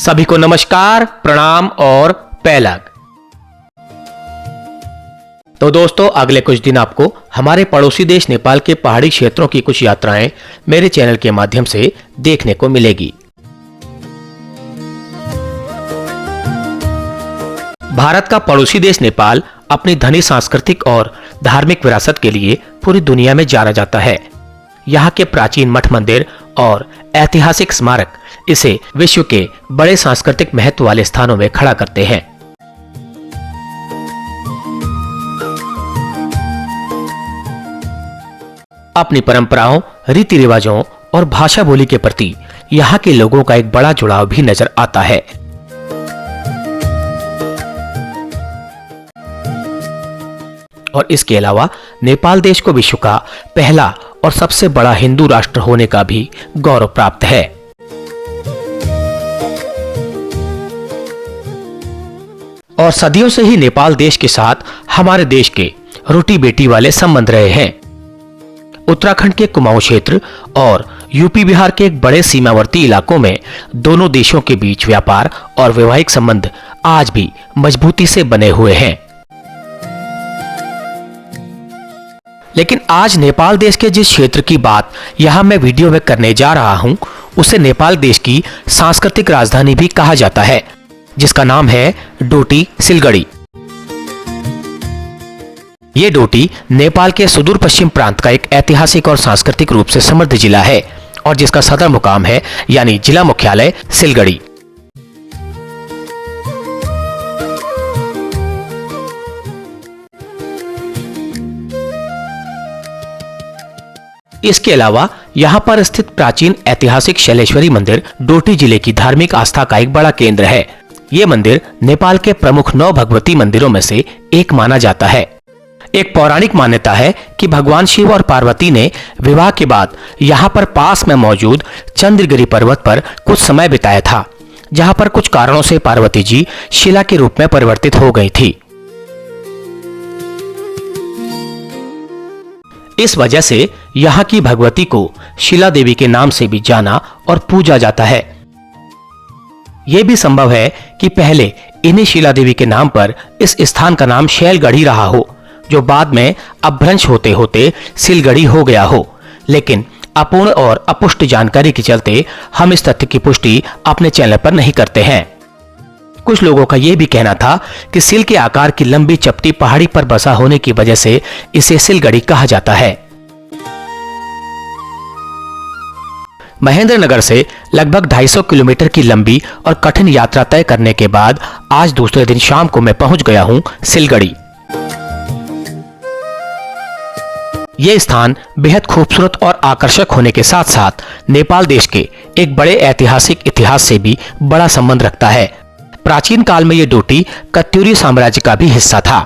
सभी को नमस्कार, प्रणाम और पैलग। तो दोस्तों, अगले कुछ दिन आपको हमारे पड़ोसी देश नेपाल के पहाड़ी क्षेत्रों की कुछ यात्राएं मेरे चैनल के माध्यम से देखने को मिलेगी। भारत का पड़ोसी देश नेपाल अपनी धनी सांस्कृतिक और धार्मिक विरासत के लिए पूरी दुनिया में जाना जाता है। यहाँ के प्राचीन मठ मंदिर और ऐतिहासिक स्मारक इसे विश्व के बड़े सांस्कृतिक महत्व वाले स्थानों में खड़ा करते हैं। अपनी परंपराओं, रीति रिवाजों और भाषा बोली के प्रति यहाँ के लोगों का एक बड़ा जुड़ाव भी नजर आता है। और इसके अलावा नेपाल देश को विश्व का पहला और सबसे बड़ा हिंदू राष्ट्र होने का भी गौरव प्राप्त है। और सदियों से ही नेपाल देश के साथ हमारे देश के रोटी बेटी वाले संबंध रहे हैं। उत्तराखंड के कुमाऊं क्षेत्र और यूपी बिहार के एक बड़े सीमावर्ती इलाकों में दोनों देशों के बीच व्यापार और वैवाहिक संबंध आज भी मजबूती से बने हुए हैं। लेकिन आज नेपाल देश के जिस क्षेत्र की बात यहां मैं वीडियो में करने जा रहा हूं, उसे नेपाल देश की सांस्कृतिक राजधानी भी कहा जाता है, जिसका नाम है डोटी सिलगड़ी। ये डोटी नेपाल के सुदूर पश्चिम प्रांत का एक ऐतिहासिक और सांस्कृतिक रूप से समृद्ध जिला है और जिसका सदर मुकाम है यानी जिला मुख्यालय सिलगड़ी। इसके अलावा यहाँ पर स्थित प्राचीन ऐतिहासिक शैलेश्वरी मंदिर डोटी जिले की धार्मिक आस्था का एक बड़ा केंद्र है। ये मंदिर नेपाल के प्रमुख 9 भगवती मंदिरों में से एक माना जाता है। एक पौराणिक मान्यता है कि भगवान शिव और पार्वती ने विवाह के बाद यहाँ पर पास में मौजूद चंद्रगिरी पर्वत पर कुछ समय बिताया था, जहाँ पर कुछ कारणों से पार्वती जी शिला के रूप में परिवर्तित हो गई थी। इस वजह से यहाँ की भगवती को शिला देवी के नाम से भी जाना और पूजा जाता है। यह भी संभव है कि पहले इन्हीं शिला देवी के नाम पर इस स्थान का नाम शैलगढ़ी रहा हो, जो बाद में अपभ्रंश होते होते सिलगड़ी हो गया हो। लेकिन अपूर्ण और अपुष्ट जानकारी के चलते हम इस तथ्य की पुष्टि अपने चैनल पर नहीं करते हैं। कुछ लोगों का यह भी कहना था कि सिल के आकार की लंबी चपटी पहाड़ी पर बसा होने की वजह से इसे सिलगड़ी कहा जाता है। महेंद्रनगर से लगभग 250 किलोमीटर की लंबी और कठिन यात्रा तय करने के बाद आज दूसरे दिन शाम को मैं पहुंच गया हूं सिलगड़ी। यह स्थान बेहद खूबसूरत और आकर्षक होने के साथ साथ नेपाल देश के एक बड़े ऐतिहासिक इतिहास से भी बड़ा संबंध रखता है। प्राचीन काल में यह डोटी कत्यूरी साम्राज्य का भी हिस्सा था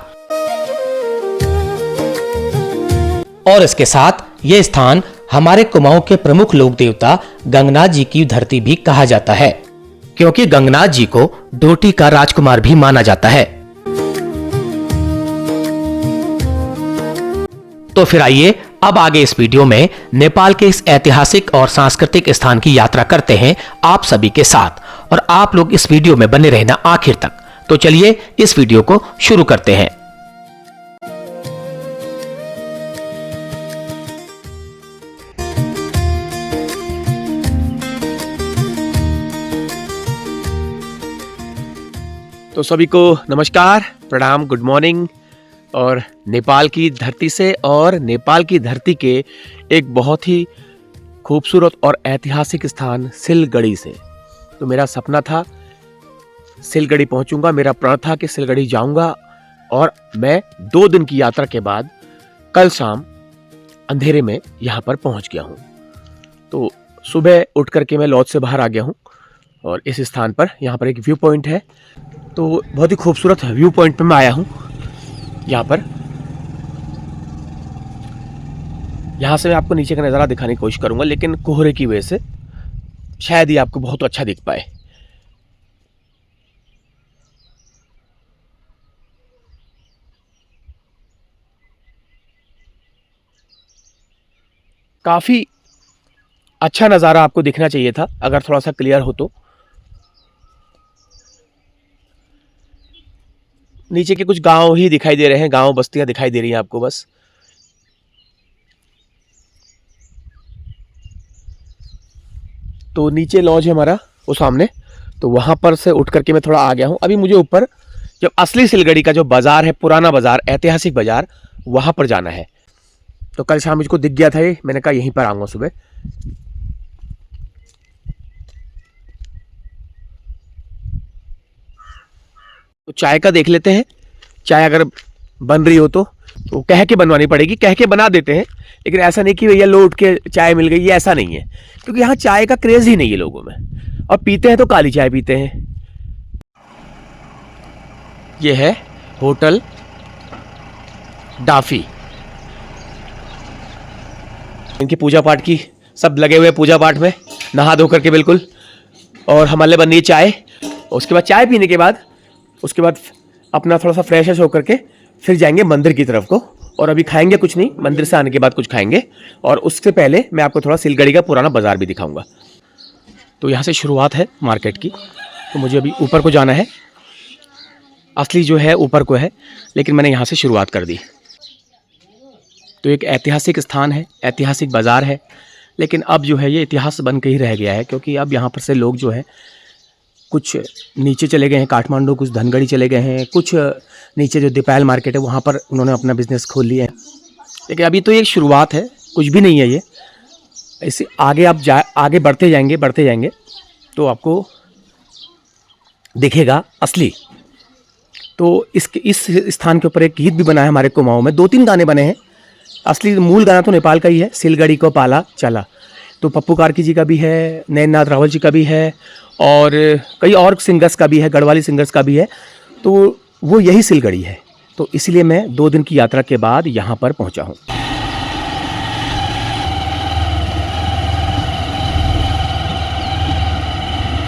और इसके साथ यह स्थान हमारे कुमाऊं के प्रमुख लोक देवता गंगनाथ जी की धरती भी कहा जाता है, क्योंकि गंगनाथ जी को डोटी का राजकुमार भी माना जाता है। तो फिर आइए अब आगे इस वीडियो में नेपाल के इस ऐतिहासिक और सांस्कृतिक स्थान की यात्रा करते हैं आप सभी के साथ, और आप लोग इस वीडियो में बने रहना आखिर तक। तो चलिए इस वीडियो को शुरू करते हैं। तो सभी को नमस्कार, प्रणाम, गुड मॉर्निंग। और नेपाल की धरती से और नेपाल की धरती के एक बहुत ही खूबसूरत और ऐतिहासिक स्थान सिलगड़ी से। तो मेरा सपना था सिलगड़ी पहुंचूंगा, मेरा प्रण था कि सिलगड़ी जाऊंगा, और मैं 2 दिन की यात्रा के बाद कल शाम अंधेरे में यहाँ पर पहुंच गया हूँ। तो सुबह उठ करके मैं लॉज से बाहर आ गया हूँ और इस स्थान पर यहाँ पर एक व्यू पॉइंट है। तो बहुत ही खूबसूरत व्यू पॉइंट पर मैं आया हूँ। यहाँ से मैं आपको नीचे का नज़ारा दिखाने की कोशिश करूंगा, लेकिन कोहरे की वजह से शायद ही आपको बहुत अच्छा दिख पाए। काफ़ी अच्छा नज़ारा आपको दिखना चाहिए था अगर थोड़ा सा क्लियर हो तो। नीचे के कुछ गांव ही दिखाई दे रहे हैं, गांव बस्तियां दिखाई दे रही हैं आपको बस। तो नीचे लॉज है हमारा वो सामने, तो वहां पर से उठ करके मैं थोड़ा आ गया हूं। अभी मुझे ऊपर जो असली सिलगड़ी का जो बाजार है, पुराना बाजार, ऐतिहासिक बाजार, वहां पर जाना है। तो कल शाम मुझको दिख गया था ये, मैंने कहा यहीं पर आऊंगा सुबह। तो चाय का देख लेते हैं, चाय अगर बन रही हो तो कह के बनवानी पड़ेगी, कह के बना देते हैं, लेकिन ऐसा नहीं कि भैया लो उठ के चाय मिल गई, ये ऐसा नहीं है, क्योंकि यहाँ चाय का क्रेज ही नहीं है लोगों में, और पीते हैं तो काली चाय पीते हैं। ये है होटल डाफी, इनकी पूजा पाठ की सब लगे हुए पूजा पाठ में, नहा धो करके बिल्कुल। और हमारे बननी है चाय, उसके बाद चाय पीने के बाद उसके बाद अपना थोड़ा सा फ्रेश होकर के फिर जाएंगे मंदिर की तरफ को, और अभी खाएंगे कुछ नहीं, मंदिर से आने के बाद कुछ खाएंगे। और उससे पहले मैं आपको थोड़ा सिलगड़ी का पुराना बाजार भी दिखाऊंगा। तो यहाँ से शुरुआत है मार्केट की, तो मुझे अभी ऊपर को जाना है, असली जो है ऊपर को है, लेकिन मैंने यहाँ से शुरुआत कर दी। तो एक ऐतिहासिक स्थान है, ऐतिहासिक बाज़ार है, लेकिन अब जो है ये इतिहास बन के ही रह गया है, क्योंकि अब यहाँ पर से लोग जो है कुछ नीचे चले गए हैं काठमांडू, कुछ धनगढ़ी चले गए हैं, कुछ नीचे जो दीपायल मार्केट है वहाँ पर उन्होंने अपना बिजनेस खोल लिया है। लेकिन अभी तो ये शुरुआत है, कुछ भी नहीं है ये। ऐसे आगे आप आगे बढ़ते जाएंगे तो आपको दिखेगा असली। तो इस स्थान के ऊपर एक गीत भी बना है हमारे कुमाऊँ में, 2-3 गाने बने हैं। असली मूल गाना तो नेपाल का ही है, सिलगड़ी को पाला चला। तो पप्पू कार्की जी का भी है, नैननाथ रावल जी का भी है, और कई और सिंगर्स का भी है, गढ़वाली सिंगर्स का भी है। तो वो यही सिलगड़ी है। तो इसलिए मैं 2 दिन की यात्रा के बाद यहाँ पर पहुँचा हूँ।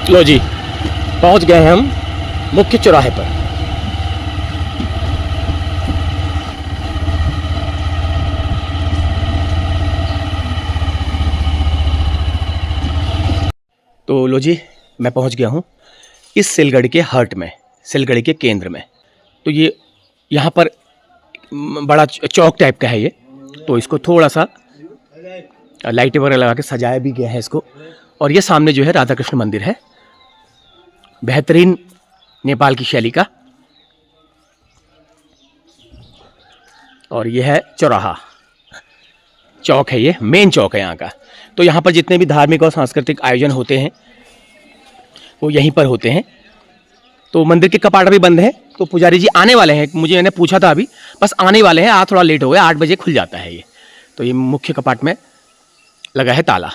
लो जी, पहुँच गए हैं हम मुख्य चौराहे पर। तो लो जी, मैं पहुंच गया हूं इस सिलगड़ी के हार्ट में, सिलगड़ी के केंद्र में। तो ये यहाँ पर बड़ा चौक टाइप का है ये, तो इसको थोड़ा सा लाइट वगैरह लगा के सजाया भी गया है इसको। और ये सामने जो है राधा कृष्ण मंदिर है, बेहतरीन नेपाल की शैली का। और ये है चौराहा, चौक है, ये मेन चौक है यहाँ का। तो यहाँ पर जितने भी धार्मिक और सांस्कृतिक आयोजन होते हैं वो यहीं पर होते हैं। तो मंदिर के कपाट भी बंद हैं, तो पुजारी जी आने वाले हैं, मुझे मैंने पूछा था अभी, बस आने वाले हैं। आज थोड़ा लेट हो गया, 8 बजे खुल जाता है ये। तो ये मुख्य कपाट में लगा है ताला।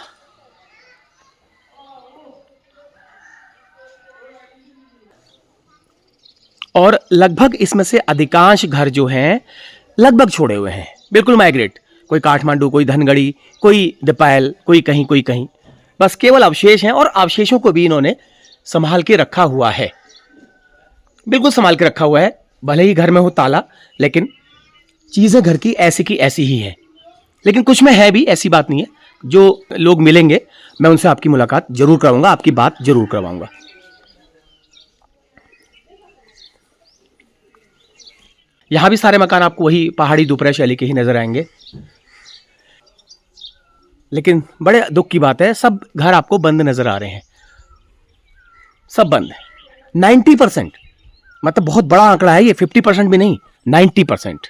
और लगभग इसमें से अधिकांश घर जो हैं लगभग छोड़े हुए हैं, बिल्कुल माइग्रेट। कोई काठमांडू, कोई धनगढ़ी, कोई दीपायल, कोई कहीं, बस केवल अवशेष हैं। और अवशेषों को भी इन्होंने संभाल के रखा हुआ है, बिल्कुल संभाल के रखा हुआ है। भले ही घर में हो ताला, लेकिन चीज़ें घर की ऐसी ही है। लेकिन कुछ में है भी, ऐसी बात नहीं है। जो लोग मिलेंगे मैं उनसे आपकी मुलाकात जरूर करवाऊंगा, आपकी बात जरूर करवाऊंगा। यहां भी सारे मकान आपको वही पहाड़ी दुपरा शैली के ही नजर आएंगे। लेकिन बड़े दुख की बात है, सब घर आपको बंद नजर आ रहे हैं, सब बंद है। 90%, मतलब बहुत बड़ा आंकड़ा है ये, 50% भी नहीं, 90%।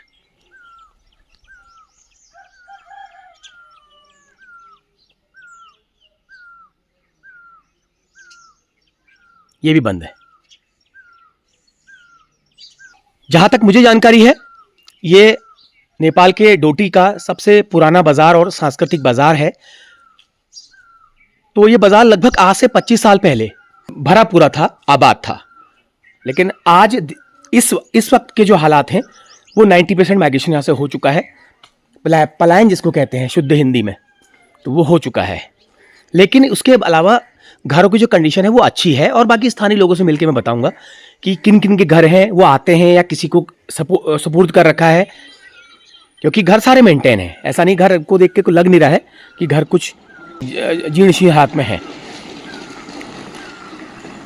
ये भी बंद है। जहां तक मुझे जानकारी है, ये नेपाल के डोटी का सबसे पुराना बाजार और सांस्कृतिक बाजार है। तो ये बाजार लगभग आज से 25 साल पहले भरा पूरा था, आबाद था। लेकिन आज इस वक्त के जो हालात हैं वो 90% माइग्रेशन यहाँ से हो चुका है, पलायन जिसको कहते हैं शुद्ध हिंदी में, तो वो हो चुका है। लेकिन उसके अलावा घरों की जो कंडीशन है वो अच्छी है। और बाकी स्थानीय लोगों से मिलकर मैं बताऊंगा कि किन किन के घर हैं, वो आते हैं या किसी को सपुर्द कर रखा है, क्योंकि घर सारे मेंटेन है। ऐसा नहीं घर को देख के लग नहीं रहा है कि घर कुछ जीर्ण शीर्ण हाथ में है।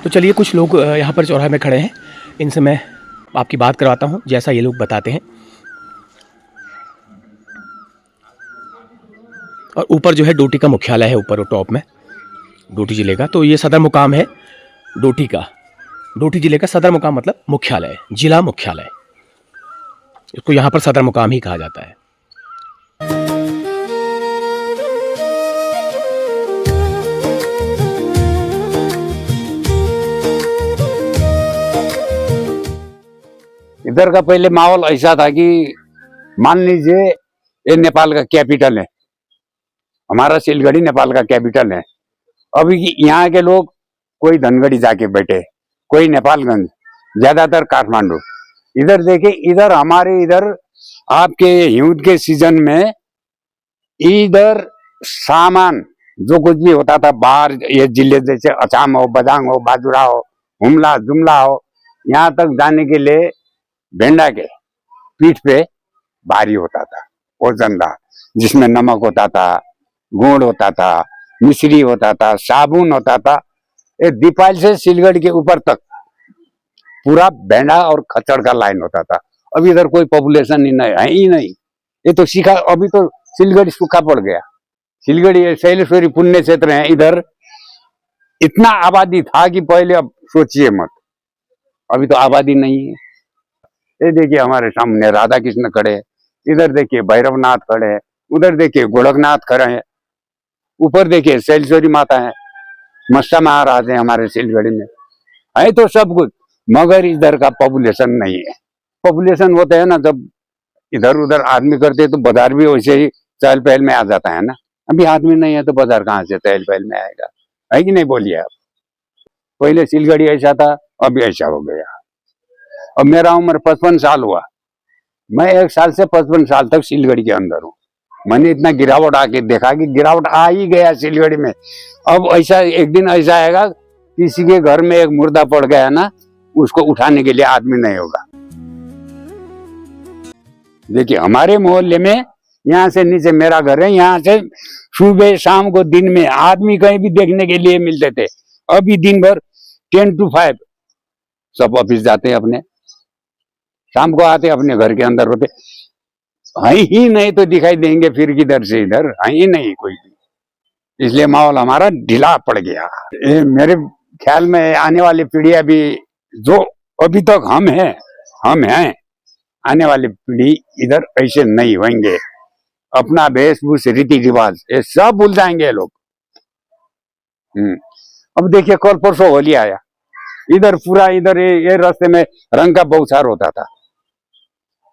तो चलिए, कुछ लोग यहाँ पर चौराहे में खड़े हैं, इनसे मैं आपकी बात करवाता हूँ जैसा ये लोग बताते हैं। और ऊपर जो है डोटी का मुख्यालय है, ऊपर टॉप में डोटी जिले का। तो ये सदर मुकाम है डोटी का। डोटी जिले का सदर मुकाम मतलब मुख्यालय, जिला मुख्यालय, इसको यहाँ पर सदर मुकाम ही कहा जाता है। इधर का पहले माहौल ऐसा था कि मान लीजिए ये नेपाल का कैपिटल है, हमारा सिलगढ़ी नेपाल का कैपिटल है। अभी यहाँ के लोग कोई धनगढ़ी जाके बैठे, कोई नेपालगंज, ज्यादातर काठमांडू। इधर देखे, इधर हमारे इधर आपके हिउँद के सीजन में इधर सामान जो कुछ भी होता था बाहर, ये जिले जैसे अछाम हो, बदांग हो, बाजुरा हो, हुमला जुमला हो, यहाँ तक जाने के लिए भेंडा के पीठ पे भारी होता था, वजनदार, जिसमें नमक होता था, गुड़ होता था, मिश्री होता था, साबुन होता था। ये दीपाल से सिलगढ़ के ऊपर तक पूरा भेंडा और खच्चड़ का लाइन होता था। अभी इधर कोई पॉपुलेशन ही नहीं। ये तो सीखा, अभी तो सिलगढ़ सूखा पड़ गया। सिलगढ़ शैलेश्वरी पुण्य क्षेत्र है, इधर इतना आबादी था कि पहले, अब सोचिए मत, अभी तो आबादी नहीं है। ये देखिए हमारे सामने राधा कृष्ण खड़े हैं, इधर देखिए भैरवनाथ खड़े हैं, उधर देखिए गोरखनाथ खड़े हैं, ऊपर देखिए शैलेश्वरी माता है, मस्ता महाराज है हमारे सिलगढ़ी में, है तो सब कुछ, मगर इधर का पॉपुलेशन नहीं है। पॉपुलेशन होता है ना, जब इधर उधर आदमी करते तो बाजार भी वैसे ही चहल पहल में आ जाता है ना। अभी आदमी नहीं है तो बाजार कहाँ से चहल पहल में आएगा, है कि नहीं, बोलिए आप। पहले सिलगढ़ी ऐसा था, अभी ऐसा हो गया। अब मेरा उम्र 55 साल हुआ, मैं 1 साल से 55 साल तक सिलगढ़ी के अंदर हूँ। मैंने इतना गिरावट आके देखा कि गिरावट आ ही गया सिलगढ़ी में। अब ऐसा एक दिन ऐसा आएगा, किसी के घर में एक मुर्दा पड़ गया ना, उसको उठाने के लिए आदमी नहीं होगा। देखिए हमारे मोहल्ले में, यहाँ से नीचे मेरा घर है, यहाँ से सुबह शाम को दिन में आदमी कहीं भी देखने के लिए मिलते थे। अभी दिन भर 10 to 5 सब ऑफिस जाते हैं अपने, शाम को आते अपने घर के अंदर होते, है ही नहीं तो दिखाई देंगे फिर किधर से, इधर है ही नहीं कोई भी। इसलिए माहौल हमारा ढीला पड़ गया। मेरे ख्याल में आने वाली पीढ़ियां भी, जो अभी तक हम हैं, आने वाली पीढ़ी इधर ऐसे नहीं होंगे। अपना वेशभूष, रीति रिवाज, ये सब भूल जाएंगे लोग। अब देखिए कल परसों होली आया, इधर पूरा, इधर ये रास्ते में रंग का बौछार होता था,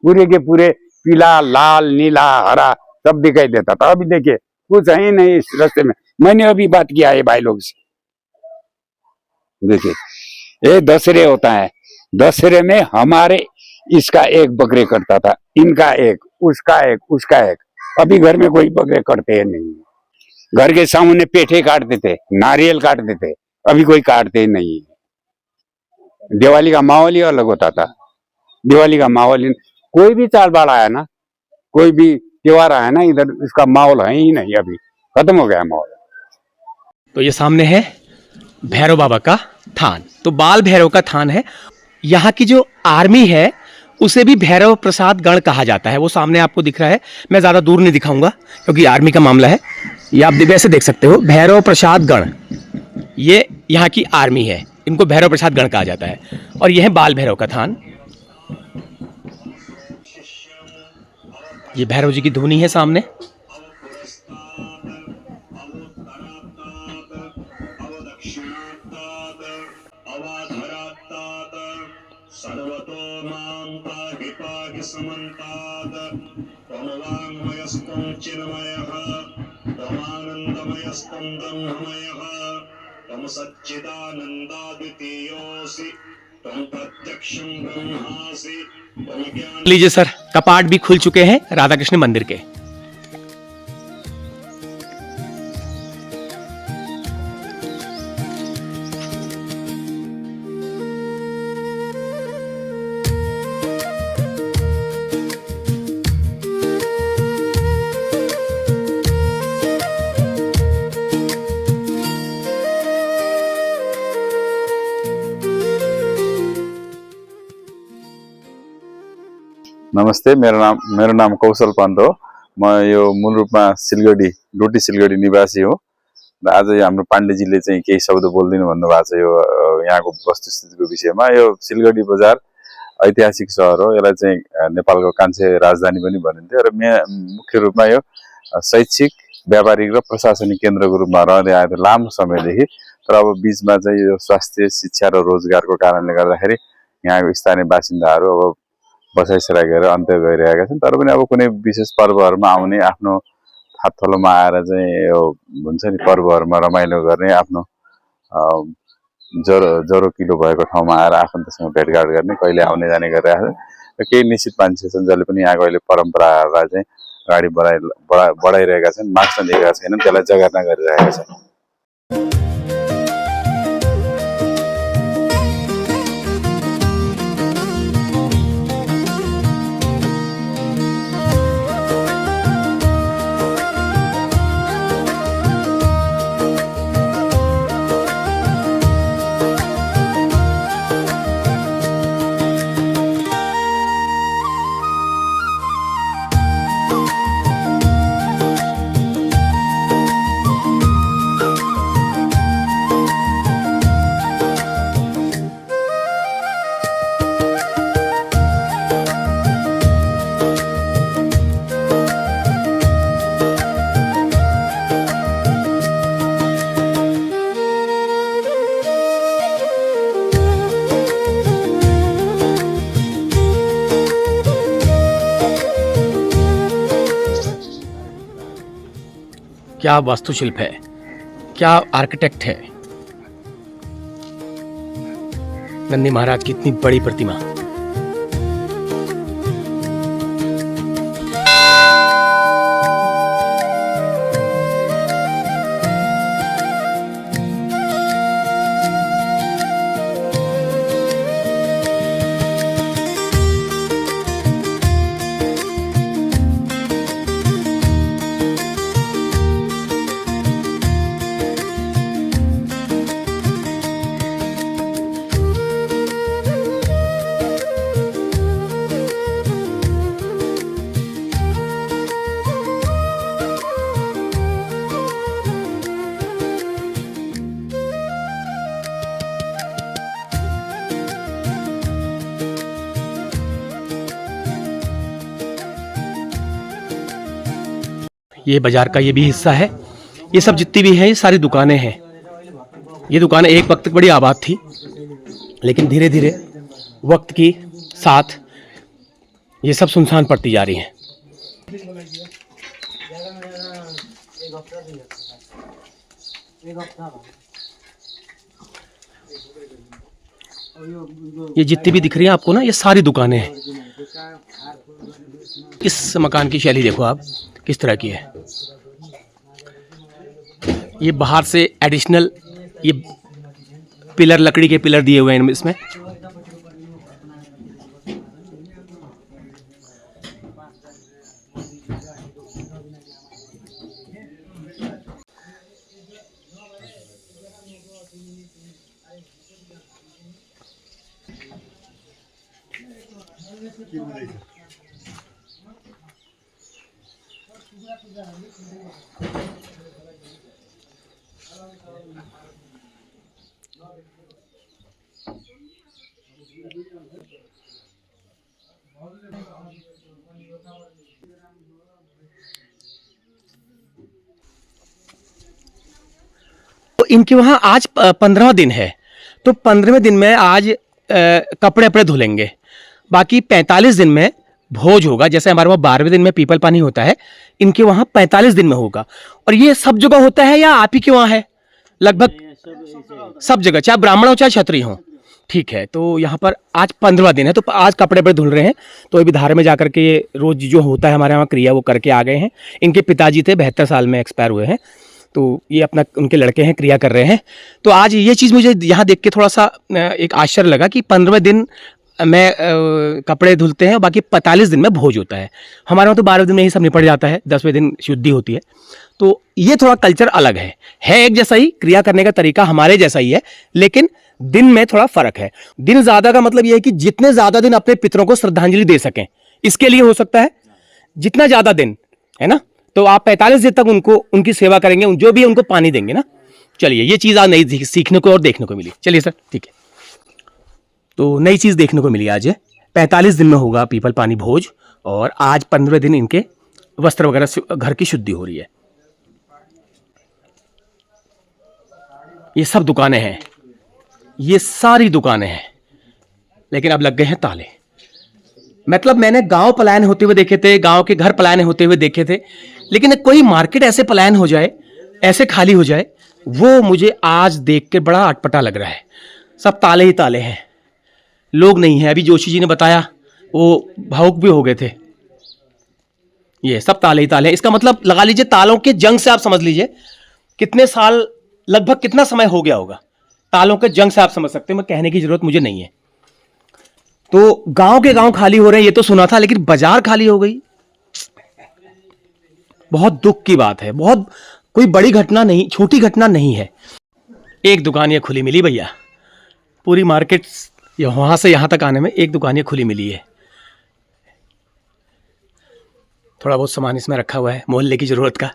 पूरे के पूरे पीला, लाल, नीला, हरा सब दिखाई देता था। अभी देखिए कुछ है ही नहीं इस रास्ते में। मैंने अभी बात किया है भाई लोग से, देखिए ये दशहरे होता है, दशहरे में हमारे इसका एक बकरे कटता था, इनका एक, उसका एक, उसका एक। अभी घर में कोई बकरे कटते नहीं, घर के सामने पेठे काटते थे, नारियल काटते थे, अभी कोई काटते नहीं। दिवाली का माहौल ही अलग होता था। दिवाली का माहौल, कोई भी चाल बाड़ आया ना, कोई भी त्योहार आया ना, इधर इसका माहौल है ही नहीं, अभी खत्म हो गया माहौल। तो ये सामने है भैरव बाबा का थान, तो बाल भैरव का थान है। यहाँ की जो आर्मी है उसे भी भैरव प्रसाद गण कहा जाता है। वो सामने आपको दिख रहा है, मैं ज़्यादा दूर नहीं दिखाऊंगा क्योंकि आर्मी का मामला है। ये आप वैसे देख सकते हो, भैरव प्रसाद गण, ये यहाँ की आर्मी है, इनको भैरव प्रसाद गण कहा जाता है। और यह है बाल भैरव का थान। ये भैरव जी की धुनी है सामने। लीजिए सर, कपाट भी खुल चुके हैं राधा कृष्ण मंदिर के। नमस्ते, मेरो नाम कौशल पन्त हो। म यो मूल रूपमा डोटी सिलगढी निवासी हो र आज यो हाम्रो पाण्डेजीले चाहिँ केही शब्द बोलिदिनु भन्नुभएको छ यो यहाँको वस्तुस्थितिको विषयमा। यो सिलगढी बजार ऐतिहासिक सहर हो। यसलाई चाहिँ नेपालको कान्छे राजधानी पनि भनिन्थ्यो र मुख्य रूपमा यो शैक्षिक, व्यापारिक र प्रशासनिक केन्द्रको रूपमा रहँदै आएको थियो लामो समयदेखि। तर अब बिचमा चाहिँ यो स्वास्थ्य, शिक्षा र रोजगारको कारणले गर्दाखेरि यहाँको स्थानीय बासिन्दाहरू अब बसाइसराई गरेर अन्त्य गइरहेका छन्। तर पनि अब कुनै विशेष पर्वहरूमा आउने, आफ्नो हातथलोमा आएर चाहिँ यो हुन्छ नि पर्वहरूमा रमाइलो गर्ने, आफ्नो ज्वरो किलो भएको ठाउँमा आएर आफन्तसँग भेटघाट गर्ने, कहिले आउने जाने गरिरहेका छन् र केही निश्चित मान्छे छन् जसले पनि यहाँको अहिले परम्पराहरूलाई चाहिँ अगाडि बढाइरहेका छन्, मास्न दिएका छैनन्, त्यसलाई जगेर्ना गरिरहेका छन्। क्या वास्तुशिल्प है, क्या आर्किटेक्ट है। नंदी महाराज की इतनी बड़ी प्रतिमा। ये बाजार का ये भी हिस्सा है। ये सब जितनी भी है ये सारी दुकानें हैं। ये दुकानें एक वक्त बड़ी आबाद थी, लेकिन धीरे धीरे वक्त के साथ ये सब सुनसान पड़ती जा रही हैं। ये जितनी भी दिख रही हैं आपको ना, ये सारी दुकानें हैं। इस मकान की शैली देखो आप किस तरह की है। ये बाहर से एडिशनल ये पिलर, लकड़ी के पिलर दिए हुए हैं इसमें। तो इनके वहाँ आज 15वां दिन है, तो 15वें दिन में आज कपड़े अपड़े धुलेंगे। बाकी 45 दिन में भोज होगा। जैसे हमारे वहाँ 12वें दिन में पीपल पानी होता है, इनके वहाँ 45 दिन में होगा। और ये सब जगह होता है या आप ही के वहाँ है? लगभग सब जगह, चाहे ब्राह्मण हो चाहे क्षत्रिय हो। ठीक है, तो यहाँ पर आज 15वां दिन है, तो आज कपड़े पर धुल रहे हैं। तो अभी धार में जाकर के ये रोज जो होता है हमारे यहाँ क्रिया वो करके आ गए हैं। इनके पिताजी थे, 72 साल में एक्सपायर हुए हैं, तो ये अपना उनके लड़के हैं, क्रिया कर रहे हैं। तो आज ये चीज़ मुझे यहाँ देख के थोड़ा सा एक आश्चर्य लगा कि 15वें दिन में कपड़े धुलते हैं और बाकी 45 दिन में भोज होता है। हमारे वहाँ तो 12वें दिन में ही सब निपट जाता है, 10वें दिन शुद्धि होती है। तो ये थोड़ा कल्चर अलग है एक जैसा ही, क्रिया करने का तरीका हमारे जैसा ही है, लेकिन दिन में थोड़ा फर्क है। दिन ज़्यादा का मतलब ये है कि जितने ज़्यादा दिन अपने पितरों को श्रद्धांजलि दे सकें, इसके लिए हो सकता है जितना ज्यादा दिन है ना, तो आप 45 दिन तक उनको उनकी सेवा करेंगे, जो भी उनको पानी देंगे ना। चलिए, ये चीज आज नई सीखने को और देखने को मिली। चलिए सर, ठीक है, तो नई चीज देखने को मिली आज। 45 दिन में होगा पीपल पानी भोज, और आज 15 दिन इनके वस्त्र वगैरह घर की शुद्धि हो रही है। ये सब दुकानें हैं, ये सारी दुकानें हैं, लेकिन अब लग गए हैं ताले। मतलब मैंने गांव पलायन होते हुए देखे थे, गांव के घर पलायन होते हुए देखे थे, लेकिन कोई मार्केट ऐसे पलायन हो जाए, ऐसे खाली हो जाए, वो मुझे आज देख के बड़ा अटपटा लग रहा है। सब ताले ही ताले हैं, लोग नहीं है। अभी जोशी जी ने बताया, वो भावुक भी हो गए थे। ये सब ताले ही ताले हैं। इसका मतलब लगा लीजिए तालों के जंग से आप समझ लीजिए कितने साल, लगभग कितना समय हो गया होगा। तालों के जंग से आप समझ सकते हैं, मैं कहने की जरूरत मुझे नहीं है। तो गांव के गांव खाली हो रहे हैं ये तो सुना था, लेकिन बाजार खाली हो गई, बहुत दुख की बात है। बहुत कोई बड़ी घटना नहीं, छोटी घटना नहीं है। एक दुकान ये खुली मिली भैया, पूरी मार्केट वहां से यहां तक आने में एक दुकान ये खुली मिली है। थोड़ा बहुत सामान इसमें रखा हुआ है मोहल्ले की जरूरत का।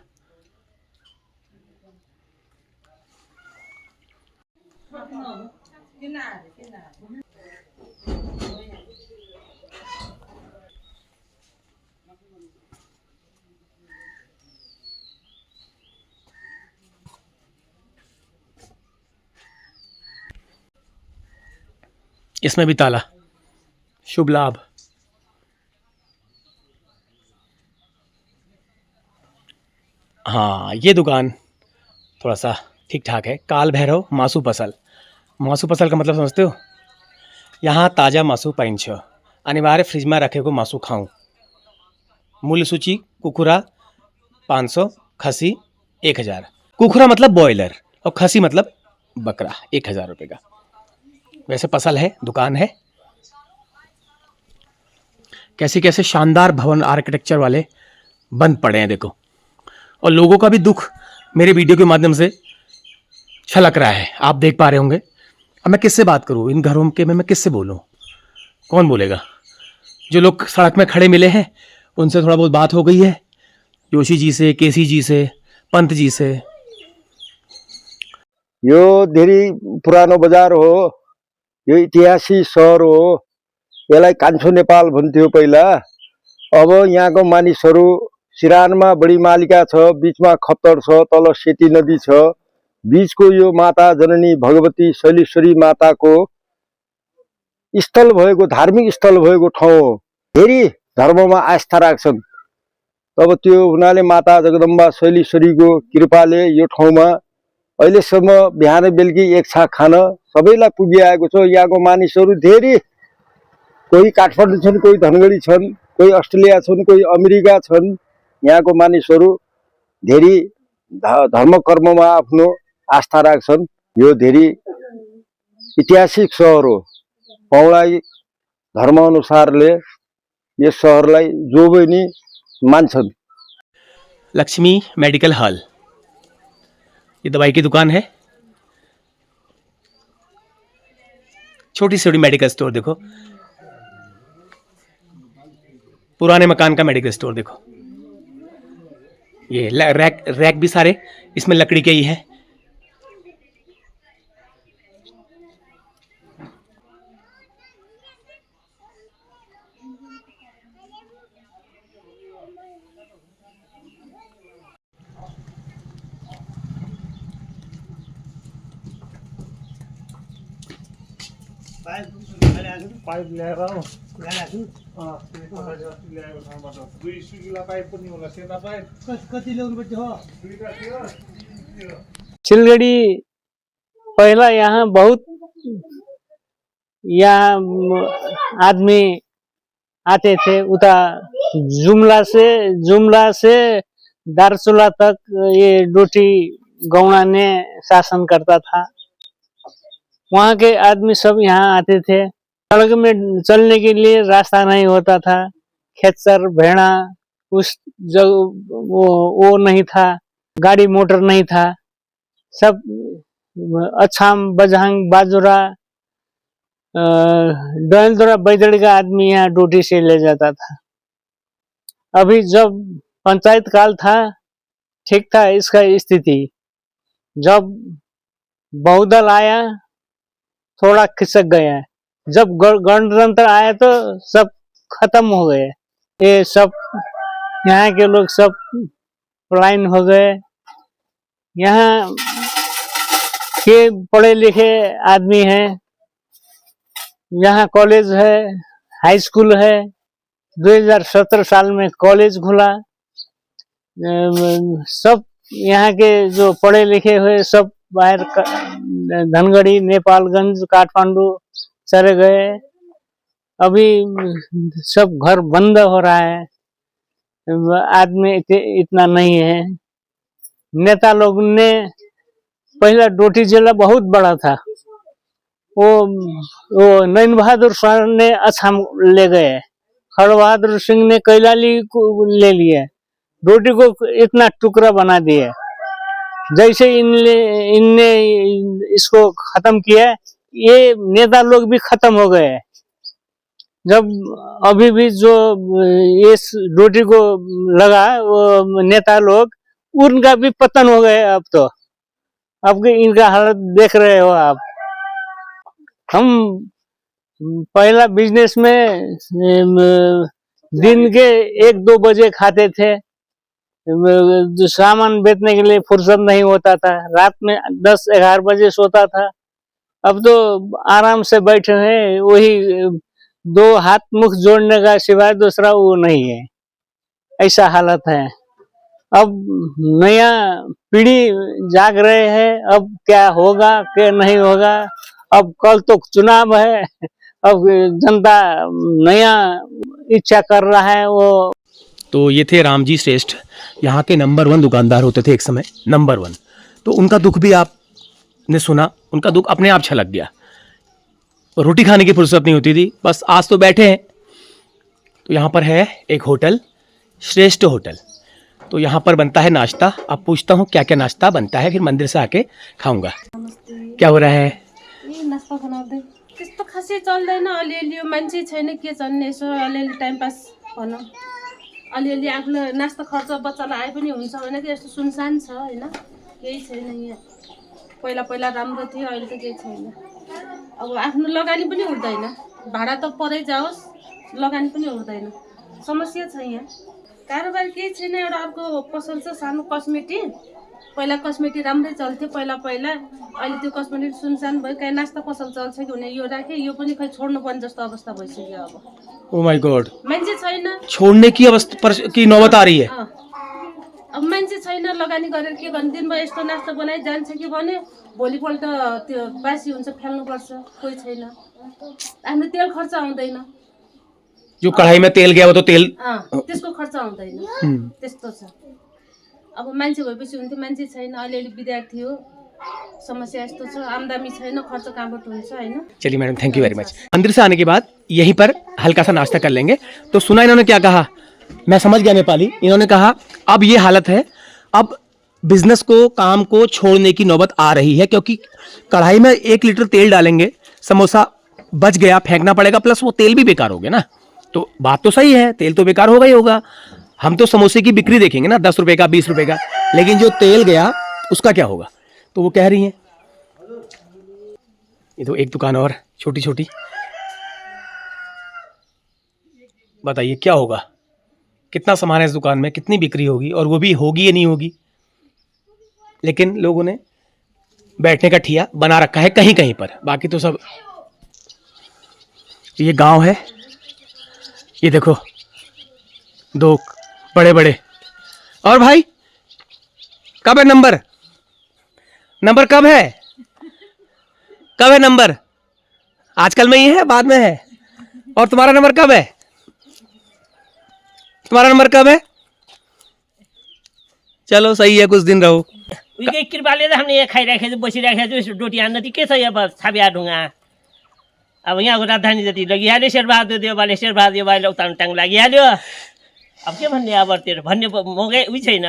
इसमें भी ताला, शुभ लाभ। हाँ, ये दुकान थोड़ा सा ठीक ठाक है। काल भैरव मासू पसल। मासू पसल का मतलब समझते हो? यहाँ ताज़ा मासू पाइन छ, अनिवार्य फ्रिज में रखे को मासू खाऊं। मूल्य सूची: कुकुरा 500, खसी 1000। कुकुरा मतलब बॉयलर और खसी मतलब बकरा, 1000 रुपये का। वैसे पसल है, दुकान है। कैसे कैसे शानदार भवन आर्किटेक्चर वाले बंद पड़े हैं देखो, और लोगों का भी दुख मेरे वीडियो के माध्यम से छलक रहा है, आप देख पा रहे होंगे। अब मैं किससे बात करूं इन घरों के में, मैं किससे बोलूं? कौन बोलेगा? जो लोग सड़क में खड़े मिले हैं उनसे थोड़ा बहुत बात हो गई है, जोशी जी से, केसी जी से, पंत जी से। यो धेरै पुरानो बजार हो, यो इतिहासी सहर हो। यसलाई कान्छो नेपाल भन्थ्यो पहिला। अब यहाँको मानिसहरू सिरानमा बढी मालिका छ, बीचमा खप्तर छ, तल सेती नदी छ। बीचको यो माता जननी भगवती शैलेश्वरी माताको स्थल भएको, धार्मिक स्थल भएको ठाउँ हो। धेरै धर्ममा आस्था राख्छन्। तब त्यो हुनाले माता जगदम्बा शैलेश्वरीको कृपाले यो ठाउँमा अहिलेसम्म बिहान बेलुकी एक छाक खान सबैलाई पुगिआएको छ। यहाँको मानिसहरू धेरै, कोही काठमाडौँ छन्, कोही धनगढी छन्, कोही अस्ट्रेलिया छन्, कोही अमेरिका छन्। यहाँको मानिसहरू धेरै धर्म कर्ममा आफ्नो आस्था राख्छन्। यो धेरै ऐतिहासिक सहर हो। पौराणिक धर्मअनुसारले यस सहरलाई जो पनि मान्छन्। लक्ष्मी मेडिकल हॉल, ये दवाई की दुकान है। छोटी सी मेडिकल स्टोर देखो, पुराने मकान का मेडिकल स्टोर देखो। ये रैक भी सारे इसमें लकड़ी के ही हैं। पाइप ल्याएर दुई सुकिला पाइप पनि होला, सेता पाइप कति ल्याउनुपर्छ हो? दुईटा थियो। सिलगढ़ी पहला यहाँ बहुत, यहाँ आदमी आते थे। उता जुमला से दारचूला तक ये डोटी गौड़ा ने शासन करता था। वहाँ के आदमी सब यहाँ आते थे। सड़क में चलने के लिए रास्ता नहीं होता था, खेचर भेड़ा उस जग वो नहीं था, गाड़ी मोटर नहीं था। सब अछाम बजहंग बाजुरा डैलदोरा बैदड़ी का आदमी यहाँ डोटी से ले जाता था। अभी जब पंचायत काल था ठीक था इसका स्थिति, जब बहुदल आया थोड़ा खिसक गया, जब गणतंत्र आया तो सब खत्म हो गए, ये सब यहाँ के लोग सब पलायन हो गए। यहाँ के पढ़े लिखे आदमी हैं, यहाँ कॉलेज है, हाई स्कूल है, 2017 साल में कॉलेज खुला। सब यहाँ के जो पढ़े लिखे हुए सब बाहर धनगढ़ी, नेपालगंज, काठमांडू चले गए। अभी सब घर बंद हो रहा है, आदमी इतना नहीं है। नेता लोग ने पहला डोटी जिला बहुत बड़ा था, वो नैन बहादुर शाह ने असम ले गए, खड़ बहादुर सिंह ने कैलाली को ले लिए, डोटी को इतना टुकड़ा बना दिया। जैसे इनने इसको खत्म किया, ये नेता लोग भी खत्म हो गए। जब अभी भी जो इस डोटी को लगा वो नेता लोग, उनका भी पतन हो गए। अब तो अब इनका हालत देख रहे हो आप। हम पहला बिजनेस में दिन के 1-2 बजे खाते थे, जो सामान बेचने के लिए फुर्सत नहीं होता था, रात में 10-11 बजे सोता था। अब तो आराम से बैठे हैं, वही 2 हाथ मुख जोड़ने का सिवाय दूसरा वो नहीं है, ऐसा हालत है। अब नया पीढ़ी जाग रहे हैं, अब क्या होगा क्या नहीं होगा। अब कल तो चुनाव है, अब जनता नया इच्छा कर रहा है वो। तो ये थे रामजी श्रेष्ठ, यहाँ के नंबर 1 दुकानदार होते थे एक समय, नंबर 1। तो उनका दुख भी आपने सुना, उनका दुख अपने आप छलक गया। रोटी खाने की फुर्सत नहीं होती थी, बस आज तो बैठे हैं। तो यहाँ पर है एक होटल, श्रेष्ठ होटल। तो यहाँ पर बनता है नाश्ता। अब पूछता हूँ क्या क्या नाश्ता बनता है, फिर मंदिर से आके खाऊंगा। क्या हो रहा है? ए नास्ता बनाउँदै त्यस्तो खासै चल्दैन, अलिअलि मान्छे छैन के चल्ने, यसो अलिअलि टाइम पास भनौँ, अलिअलि आफूले नास्ता खर्च बच्चालाई आए पनि हुन्छ होइन कि, यस्तो सुनसान छ होइन, केही छैन यहाँ। पहिला पहिला राम्रो थियो, अहिले त केही छैन। अब आफ्नो लगानी पनि उठ्दैन, भाडा त परै जाओस्, लगानी पनि उठ्दैन, समस्या छ यहाँ। कारोबार केही छैन, एउटा अर्को पसल छ सानो कस्मेटिक, पहिला कस्मेटिक राम्रै चल्थ्यो पहिला पहिला, अहिले त्यो कस्मेटिक सुनसान भयो। कहीँ नास्ता पसल चल्छ कि भने यो राखेँ, यो पनि खै छोड्नु पर्ने जस्तो अवस्था भइसक्यो। अब ओ माय गॉड, मान्छे छैन, छोड़ने की अवस्था की नौबत आ रही है। अब मान्छे छैन, लगानी गरेर के गर्ने, दिनमा यस्तो नास्ता बनाइ जान्छ कि भने भोलिपल्ट त्यो बासी हुन्छ, फ्याल्नुपर्छ, कोही छैन। आफ्नो तेल खर्च आउँदैन, जो कढ़ाई में तेल गया वो तो तेल त्यसको खर्च आउँदैन, त्यस्तो छ। अब मान्छे भएपछि हुन्थ्यो, मान्छे छैन, अलिअलि विद्यार्थी हो, समस्या यस्तो छ, आमदामी छैन, खर्च कहाँबाट हुन्छ होइन। चलिए madam, thank you very much. मंदिर से आने के बाद यहीं पर हल्का सा नाश्ता कर लेंगे। तो सुना इन्होंने क्या कहा, मैं समझ गया नेपाली। इन्होंने कहा अब ये हालत है, अब बिजनेस को, काम को छोड़ने की नौबत आ रही है, क्योंकि कढ़ाई में 1 लीटर तेल डालेंगे, समोसा बच गया, फेंकना पड़ेगा, प्लस वो तेल भी बेकार हो गया ना। तो बात तो सही है, तेल तो बेकार होगा ही होगा। हम तो समोसे की बिक्री देखेंगे ना, 10 रुपए का, 20 रुपए का, लेकिन जो तेल गया उसका क्या होगा। तो वो कह रही हैं। ये तो एक दुकान और छोटी छोटी, बताइए क्या होगा, कितना सामान है इस दुकान में, कितनी बिक्री होगी, और वो भी होगी या नहीं होगी। लेकिन लोगों ने बैठने का ठिया बना रखा है कहीं कहीं पर, बाकी तो सब। ये गांव है, ये देखो 2 बड़े बड़े। और भाई कब है नंबर, नंबर कब है, कब है नंबर? आजकल में ही है, बाद में है? और तुम्हारा नंबर कब है, तुम्हारा नंबर कब है? चलो सही है, कुछ दिन रहो। उही कृपाले त हामीले यहाँ खाइराखेको छु, बसिराखेको छु, रोटी हान्न के छ अब छाबिया ढुङ्गा। अब यहाँको राजधानी जति लगिहाल्यो, शेरबहादुर देवालले उताङ लागिहाल्यो। अब के भन्ने, अब त्यो भन्ने मौकै उही छैन।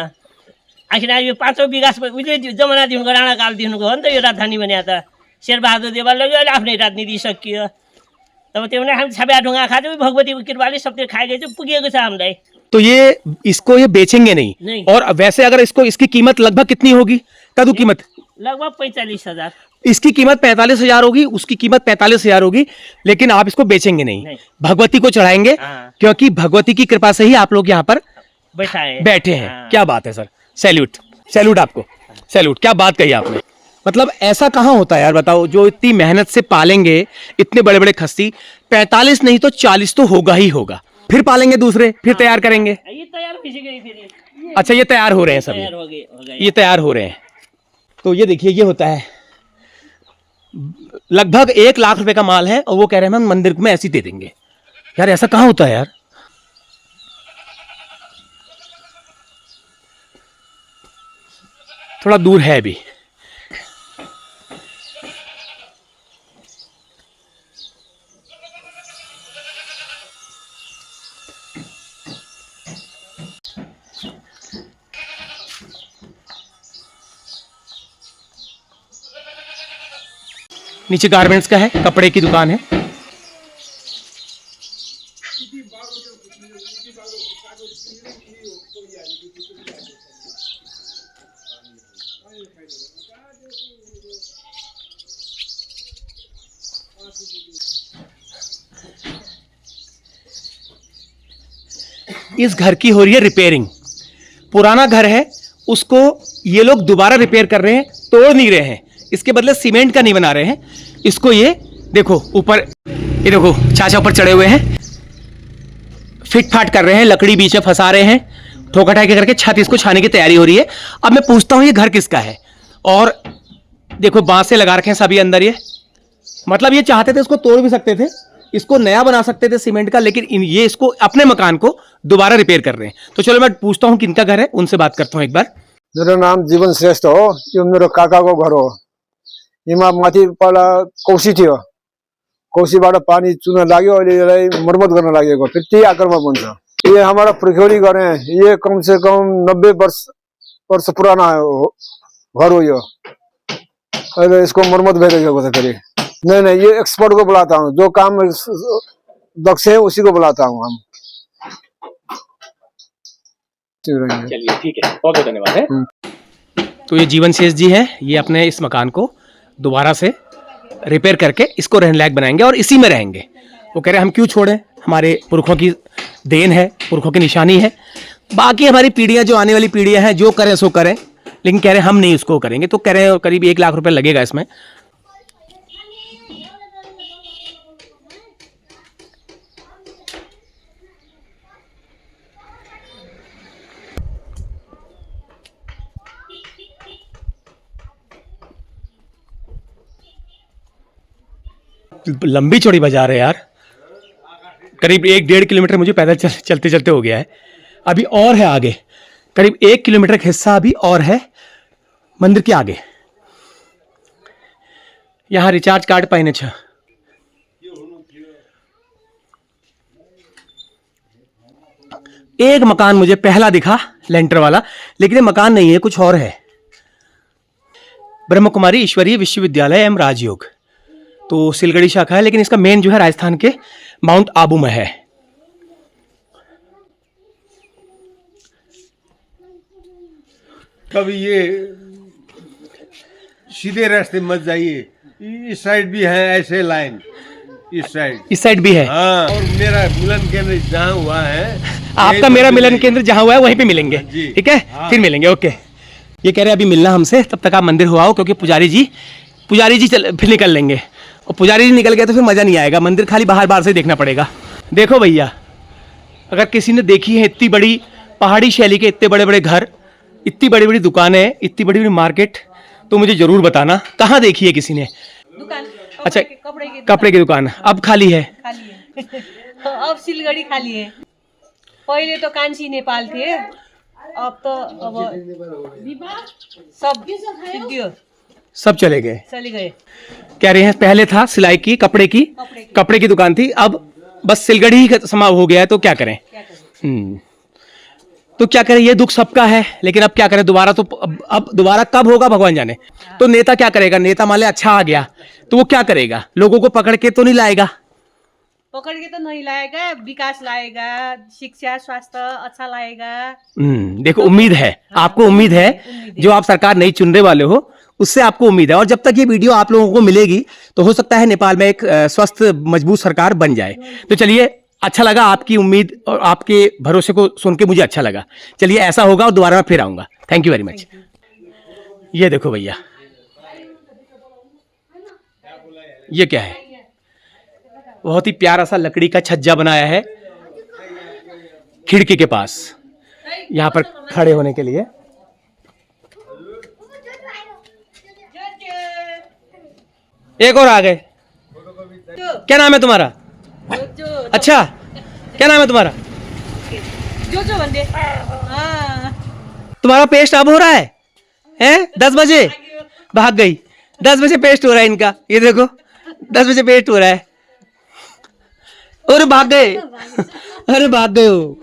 आखिर यो 5औं विकास उहिले जमानादेखिको राणाकालदेखिको हो नि त यो राजधानी भने। त शेरबहादुर देवाल लग्यो, अहिले आफ्नै राजनीति सकियो। तब त्यो भने हामी छाबिया ढुङ्गा खाँदै भगवतीको कृपाले सब त्यो खाइगएछु, पुगेको छ हामीलाई। तो ये इसको ये बेचेंगे नहीं, नहीं। और वैसे अगर इसको इसकी कीमत लगभग कितनी होगी कद्दू कीमत? लगभग 45,000। इसकी कीमत 45,000 होगी, उसकी कीमत 45,000 होगी, लेकिन आप इसको बेचेंगे नहीं, नहीं। भगवती को चढ़ाएंगे, हाँ। क्योंकि भगवती की कृपा से ही आप लोग यहाँ पर बैठा है, बैठे हैं। हाँ। क्या बात है सर, सैल्यूट, सैल्यूट आपको, सैल्यूट। क्या बात कही आपने, मतलब ऐसा कहाँ होता है यार, बताओ, जो इतनी मेहनत से पालेंगे इतने बड़े बड़े खस्सी, 45 नहीं तो 40 तो होगा ही होगा, फिर पालेंगे दूसरे, फिर तैयार करेंगे। ये तैयार हो गई फिर ये। अच्छा, ये तैयार हो रहे हैं सब, तैयार हो गए ये तैयार हो रहे हैं। तो ये देखिए, ये होता है लगभग 1 लाख रुपए का माल है, और वो कह रहे हैं हम मंदिर में ऐसे ही दे देंगे। यार ऐसा कहाँ होता है यार। थोड़ा दूर है अभी। नीचे गारमेंट्स का है, कपड़े की दुकान है। इस घर की हो रही है रिपेयरिंग। पुराना घर है, उसको ये लोग दोबारा रिपेयर कर रहे हैं, तोड़ नहीं रहे हैं, इसके बदले सीमेंट का नहीं बना रहे हैं इसको। ये देखो ऊपर, ये देखो चाचा ऊपर चढ़े हुए हैं, फिट फाट कर रहे हैं, लकड़ी बीच में फंसा रहे हैं, ठोका ठाकी करके छत इसको छाने की तैयारी हो रही है। अब मैं पूछता हूं ये घर किसका है, और देखो बांस से लगा रखे हैं सभी अंदर। ये मतलब ये चाहते थे इसको तोड़ भी सकते थे, इसको नया बना सकते थे सीमेंट का, लेकिन ये इसको अपने मकान को दोबारा रिपेयर कर रहे हैं। तो चलो मैं पूछता हूँ किनका घर है, उनसे बात करता हूँ एक बार। मेरो नाम जीवन श्रेष्ठ हो, यो मेरो काकाको घर हो। यहाँ माथि पहिला कौसी थियो, कौसीबाट पानी चुन लाग्यो, अहिले यसलाई मर्मत गर्न लागेको, फिर त्यही आकारमा बन्छ। ये हमारा पुर्खौली घर है, ये कम से कम 90 वर्ष पुराना घर हो यो। अहिले इसको मरम्मत भइरहेको छ फेरि। नहीं, ये एक्सपर्ट को बुलाता हूँ, जो काम दक्ष है उसी को बुलाता हूँ हम। चलिए ठीक है, बहुत बहुत धन्यवाद है। तो ये जीवन शेष जी हैं, ये अपने इस मकान को दोबारा से रिपेयर करके इसको रहने लायक बनाएंगे और इसी में रहेंगे। वो कह रहे हैं हम क्यों छोड़ें, हमारे पुरखों की देन है, पुरखों की निशानी है, बाकी हमारी पीढ़ियां, जो आने वाली पीढ़ियां हैं, जो करें सो करें, लेकिन कह रहे हैं हम नहीं उसको करेंगे। तो कह रहे हैं करीब 1 लाख रुपए लगेगा इसमें। लंबी चौड़ी बाजार है यार, करीब 1-1.5 किलोमीटर मुझे पैदल चलते चलते हो गया है। अभी और है आगे, करीब 1 किलोमीटर का हिस्सा अभी और है मंदिर के आगे। यहाँ रिचार्ज कार्ड पाइने छ। एक मकान मुझे पहला दिखा लेंटर वाला, लेकिन ये मकान नहीं है, कुछ और है। ब्रह्म कुमारी ईश्वरीय विश्वविद्यालय एवं राजयोग, तो सिलगड़ी शाखा है, लेकिन इसका मेन जो है राजस्थान के माउंट आबू में है। कभी ये सीधे रास्ते मत जाइए, इस साइड भी है ऐसे लाइन, इस साइड भी है। हाँ, और मेरा मिलन केंद्र जहाँ हुआ है, आपका मेरा मिलन केंद्र जहाँ हुआ है वहीं पे मिलेंगे, जी। ठीक है। हाँ। फिर मिलेंगे, ओके। ये कह रहे हैं अभी मिलना हमसे, तब तक आप मंदिर हो आओ, क्योंकि पुजारी जी फिर निकल लेंगे, और पुजारी जी निकल गए तो फिर मज़ा नहीं आएगा, मंदिर खाली बाहर से देखना पड़ेगा। देखो भैया, अगर किसी ने देखी है इतनी बड़ी पहाड़ी शैली के इतने बड़े बड़े घर, इतनी बड़ी बड़ी दुकानें, इतनी बड़ी बड़ी मार्केट, तो मुझे ज़रूर बताना कहाँ देखी है किसी ने। दुकान अच्छा, कपड़े की दुकान अब खाली है। खाली है। अब सिलगड़ी खाली है। पहले तो कांची नेपाल थे, अब तो सब सिद्धियों सब चले गए। चले गए। कह रहे हैं पहले था सिलाई की, कपड़े की दुकान थी, अब बस सिलगड़ी ही समाप्त हो गया है, तो क्या करें। तो क्या करें, ये दुख सबका है, लेकिन अब क्या करें, दोबारा तो अब दोबारा कब होगा भगवान जाने। तो नेता क्या करेगा, नेता मान ले अच्छा आ गया तो वो क्या करेगा, लोगों को पकड़ के तो नहीं लाएगा। पकड़ के तो नहीं लाएगा, विकास लाएगा, शिक्षा स्वास्थ्य अच्छा लाएगा। देखो उम्मीद है, आपको उम्मीद है, जो आप सरकार नई चुनने वाले हो उससे आपको उम्मीद है। और जब तक ये वीडियो आप लोगों को मिलेगी तो हो सकता है नेपाल में एक स्वस्थ मजबूत सरकार बन जाए। तो चलिए, अच्छा लगा आपकी उम्मीद और आपके भरोसे को सुन के, मुझे अच्छा लगा। चलिए, ऐसा होगा और दोबारा मैं फिर आऊंगा। Thank you very much. ये देखो भैया, ये क्या है? बहुत ही प्यारा सा लकड़ी का छज्जा बनाया है खिड़की के पास, यहाँ पर खड़े होने के लिए। एक और आ गए। क्या नाम है तुम्हारा? अच्छा, क्या नाम है तुम्हारा? जो बंदे तुम्हारा पेस्ट अब हो रहा है? हैं? 10 बजे भाग गई। 10 बजे पेस्ट हो रहा है इनका, ये देखो 10 बजे पेस्ट हो रहा है। अरे भाग गए, अरे भाग गए हो।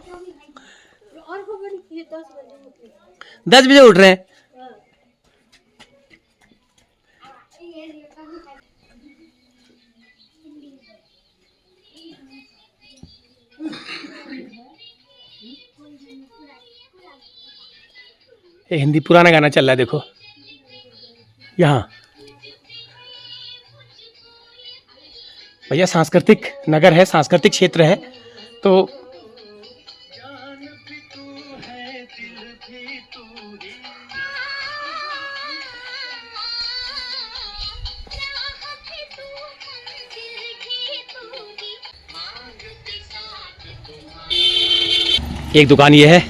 10 बजे उठ रहे हैं। ये हिंदी पुराना गाना चल रहा है, देखो यहाँ। भैया सांस्कृतिक नगर है, सांस्कृतिक क्षेत्र है, तो एक दुकान ये है।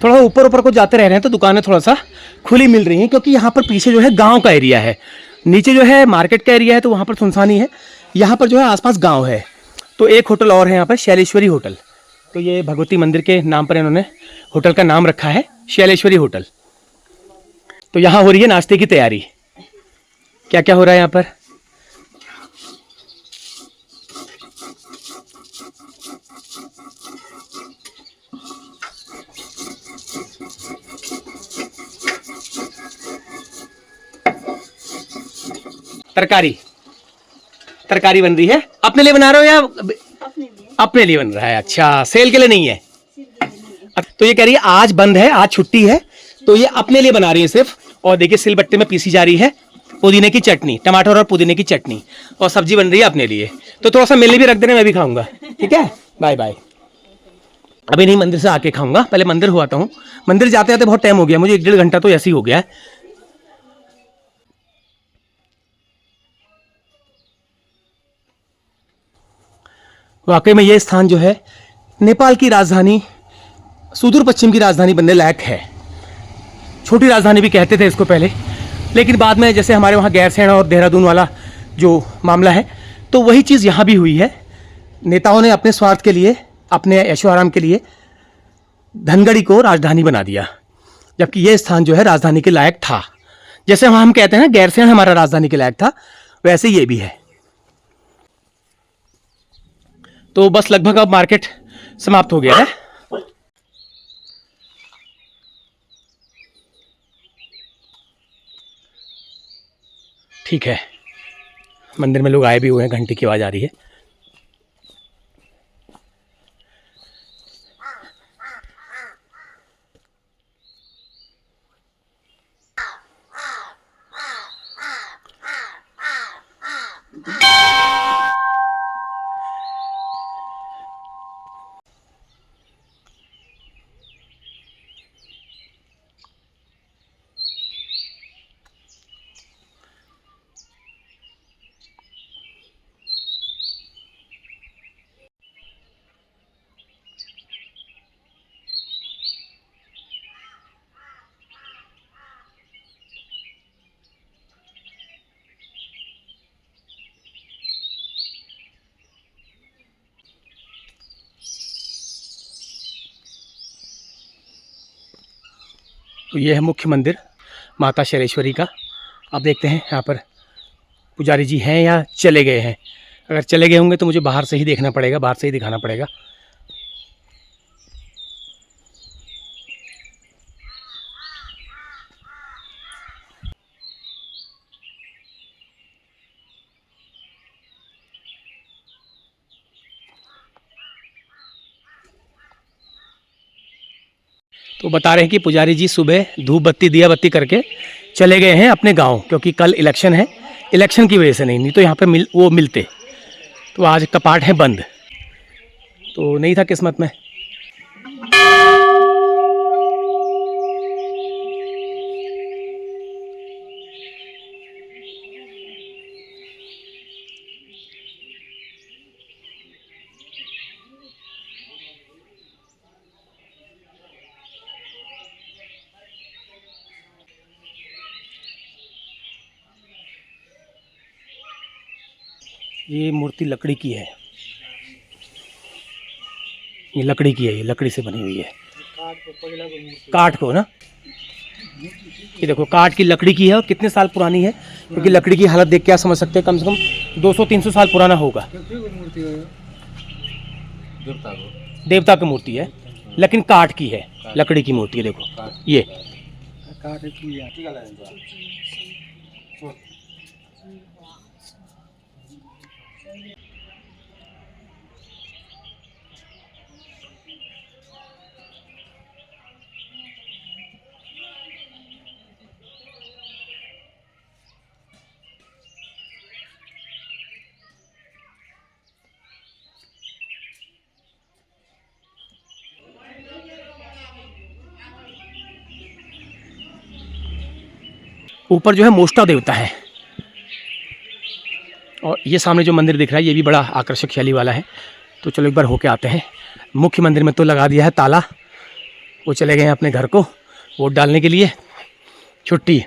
थोड़ा ऊपर ऊपर को जाते रह रहे हैं तो दुकानें थोड़ा सा खुली मिल रही हैं, क्योंकि यहाँ पर पीछे जो है गांव का एरिया है, नीचे जो है मार्केट का एरिया है, तो वहाँ पर सुनसानी है। यहाँ पर जो है आसपास गांव है। तो एक होटल और है यहाँ पर, शैलेश्वरी होटल। तो ये भगवती मंदिर के नाम पर इन्होंने होटल का नाम रखा है, शैलेश्वरी होटल। तो यहाँ हो रही है नाश्ते की तैयारी। क्या क्या हो रहा है यहाँ पर? तरकारी, तरकारी बन रही है। अपने लिए बना रहे हो या अपने लिए बन रहा है? अच्छा, सेल के लिए नहीं है। तो ये कह रही है आज बंद है, आज छुट्टी है, तो ये अपने लिए बना रही है सिर्फ। और देखिए सिलबट्टे में पीसी जा रही है पुदीने की चटनी, टमाटर और पुदीने की चटनी, और सब्जी बन रही है अपने लिए। तो थोड़ा सा मेरे भी रख देना, मैं भी खाऊंगा। ठीक है, बाय बाय। अभी नहीं, मंदिर से आके खाऊंगा, पहले मंदिर हो आता हूँ। मंदिर जाते जाते बहुत टाइम हो गया मुझे, 1-1.5 घंटा तो ऐसे ही हो गया है। वाकई में ये स्थान जो है नेपाल की राजधानी, सुदूर पश्चिम की राजधानी बनने लायक है। छोटी राजधानी भी कहते थे इसको पहले, लेकिन बाद में जैसे हमारे वहाँ गैरसैंण और देहरादून वाला जो मामला है, तो वही चीज़ यहाँ भी हुई है। नेताओं ने अपने स्वार्थ के लिए, अपने ऐशो आराम के लिए धनगढ़ी को राजधानी बना दिया, जबकि ये स्थान जो है राजधानी के लायक था। जैसे हम कहते हैं ना गैरसैंण हमारा राजधानी के लायक था, वैसे ये भी है। तो बस लगभग अब मार्केट समाप्त हो गया है। ठीक है, मंदिर में लोग आए भी हुए हैं, घंटी की आवाज आ रही है। तो ये है मुख्य मंदिर माता शैलेश्वरी का। अब देखते हैं यहाँ पर पुजारी जी हैं या चले गए हैं। अगर चले गए होंगे तो मुझे बाहर से ही देखना पड़ेगा, बाहर से ही दिखाना पड़ेगा। तो बता रहे हैं कि पुजारी जी सुबह धूप बत्ती दिया बत्ती करके चले गए हैं अपने गांव, क्योंकि कल इलेक्शन है, इलेक्शन की वजह से नहीं तो यहाँ पे वो मिलते। तो आज कपाट है बंद, तो नहीं था किस्मत में। ये मूर्ति लकड़ी की है, ये लकड़ी की है, ये लकड़ी से बनी हुई है, काठ को ना, ये देखो काठ की लकड़ी की है और कितने साल पुरानी है, क्योंकि लकड़ी की हालत देख के आप समझ सकते हैं कम से कम 200-300 साल पुराना होगा। देवता की मूर्ति है लेकिन काठ की है, लकड़ी की मूर्ति है। देखो ये ऊपर जो है मोष्टा देवता है, और ये सामने जो मंदिर दिख रहा है ये भी बड़ा आकर्षक शैली वाला है। तो चलो एक बार होके आते हैं। मुख्य मंदिर में तो लगा दिया है ताला, वो चले गए हैं अपने घर को वोट डालने के लिए, छुट्टी।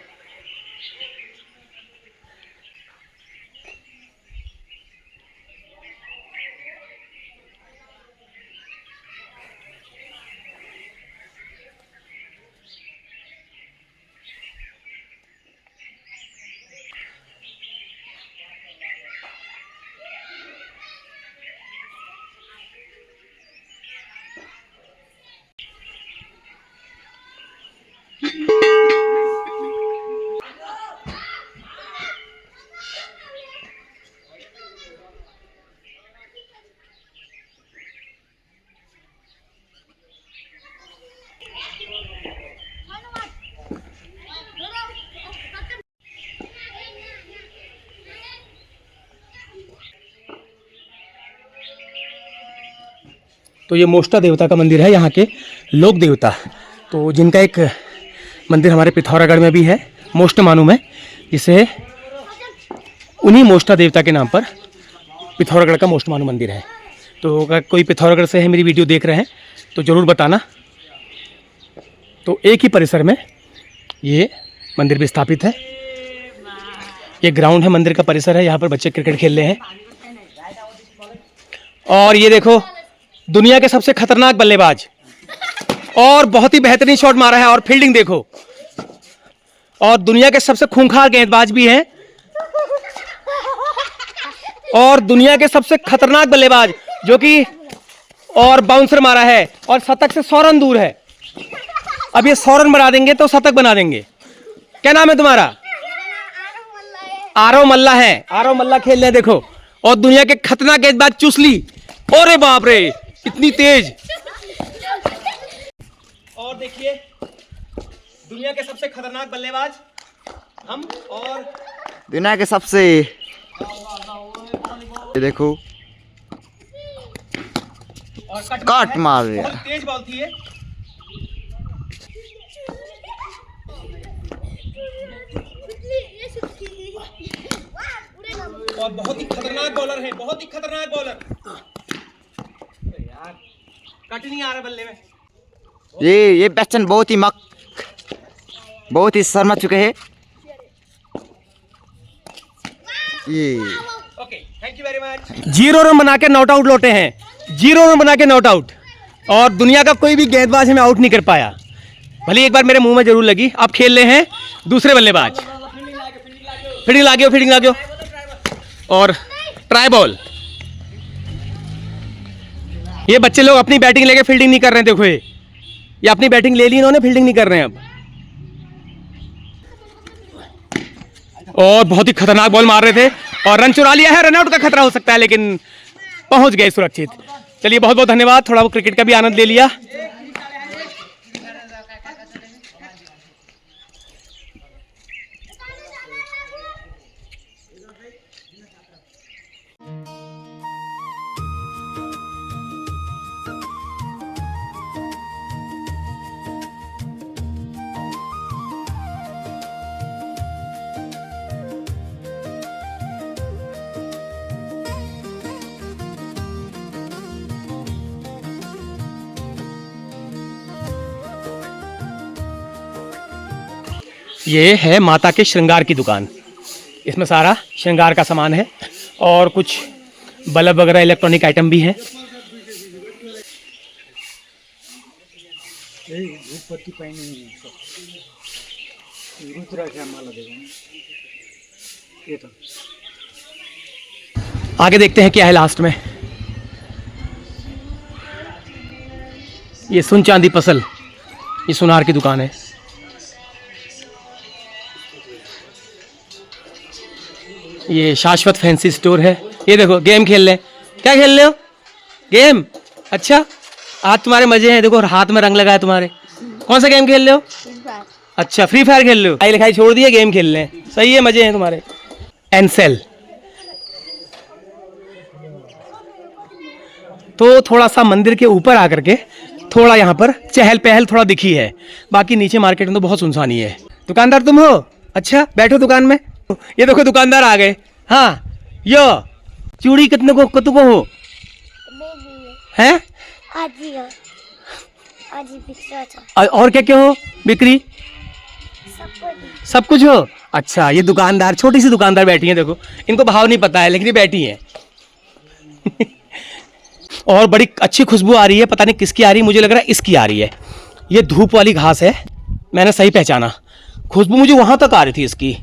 तो ये मोष्टा देवता का मंदिर है, यहाँ के लोक देवता, तो जिनका एक मंदिर हमारे पिथौरागढ़ में भी है, मोष्ट मानू में, जिसे उन्हीं मोष्टा देवता के नाम पर पिथौरागढ़ का मोष्ट मानू मंदिर है। तो अगर कोई पिथौरागढ़ से है मेरी वीडियो देख रहे हैं तो ज़रूर बताना। तो एक ही परिसर में ये मंदिर भी स्थापित है। ये ग्राउंड है, मंदिर का परिसर है, यहाँ पर बच्चे क्रिकेट खेल रहे हैं। और ये देखो दुनिया के सबसे खतरनाक बल्लेबाज, और बहुत ही बेहतरीन शॉट मारा है, और फील्डिंग देखो, और दुनिया के सबसे खूंखार गेंदबाज भी हैं, और दुनिया के सबसे खतरनाक बल्लेबाज जो कि और बाउंसर मारा है, और शतक से 100 रन दूर है। अब ये 100 रन बना देंगे तो शतक बना देंगे। क्या नाम है तुम्हारा? आरव मल्ला है, आरव मल्ला खेल रहे हैं देखो। और दुनिया के खतरनाक गेंदबाज चुसली, अरे बाप रे इतनी तेज। और देखिए दुनिया के सबसे खतरनाक बल्लेबाज हम, और दुनिया के सबसे, ये देखो कट मार रहा है, तेज बॉल थी ये। और बहुत ही खतरनाक बॉलर है, बहुत ही खतरनाक बॉलर। यार कट नहीं आ रहा बल्ले में। ये बैट्समैन बहुत ही शर्मा चुके हैं। ये okay thank you very much. 0 run बना के नॉट आउट लौटे हैं, 0 रन बना के नॉट आउट, और दुनिया का कोई भी गेंदबाज हमें आउट नहीं कर पाया। भले एक बार मेरे मुंह में जरूर लगी। अब खेल रहे हैं दूसरे बल्लेबाज, फील्डिंग लागो और ट्राई बॉल। ये बच्चे लोग अपनी बैटिंग लेके फील्डिंग नहीं कर रहे हैं। देखो ये अपनी बैटिंग ले ली इन्होंने, फील्डिंग नहीं कर रहे हैं अब। और बहुत ही खतरनाक बॉल मार रहे थे और रन चुरा लिया है। रनआउट का खतरा हो सकता है लेकिन पहुंच गए सुरक्षित। चलिए बहुत बहुत धन्यवाद, थोड़ा वो क्रिकेट का भी आनंद ले लिया। ये है माता के श्रृंगार की दुकान। इसमें सारा श्रृंगार का सामान है और कुछ बल्ब वगैरह इलेक्ट्रॉनिक आइटम भी हैं। आगे देखते हैं क्या है लास्ट में। ये सुन चांदी पसल, ये सुनार की दुकान है। ये शाश्वत फैंसी स्टोर है। ये देखो गेम खेल ले। क्या खेल रहे हो? गेम? अच्छा, आज तुम्हारे मजे हैं। देखो हाथ में रंग लगा है तुम्हारे। कौन सा गेम खेल रहे हो? अच्छा, फ्री फायर खेल रहे हो। पढ़ाई लिखाई छोड़ दिए, गेम खेल रहे हैं। सही है, मजे हैं तुम्हारे। एनसेल। तो थोड़ा सा मंदिर के ऊपर आकर के थोड़ा यहाँ पर चहल पहल थोड़ा दिखी है, बाकी नीचे मार्केट में तो बहुत सुनसानी है। दुकानदार तुम हो? अच्छा, बैठो दुकान में। ये देखो दुकानदार आ गए। हाँ, यो चूड़ी कितने को हो हैं? और क्या क्या हो बिक्री? सब कुछ हो। अच्छा, ये दुकानदार, छोटी सी दुकानदार बैठी है। देखो इनको भाव नहीं पता है, लेकिन ये बैठी है। और बड़ी अच्छी खुशबू आ रही है, पता नहीं किसकी आ रही है, मुझे लग रहा है इसकी आ रही है। ये धूप वाली घास है, मैंने सही पहचाना। खुशबू मुझे वहाँ तक आ रही थी इसकी।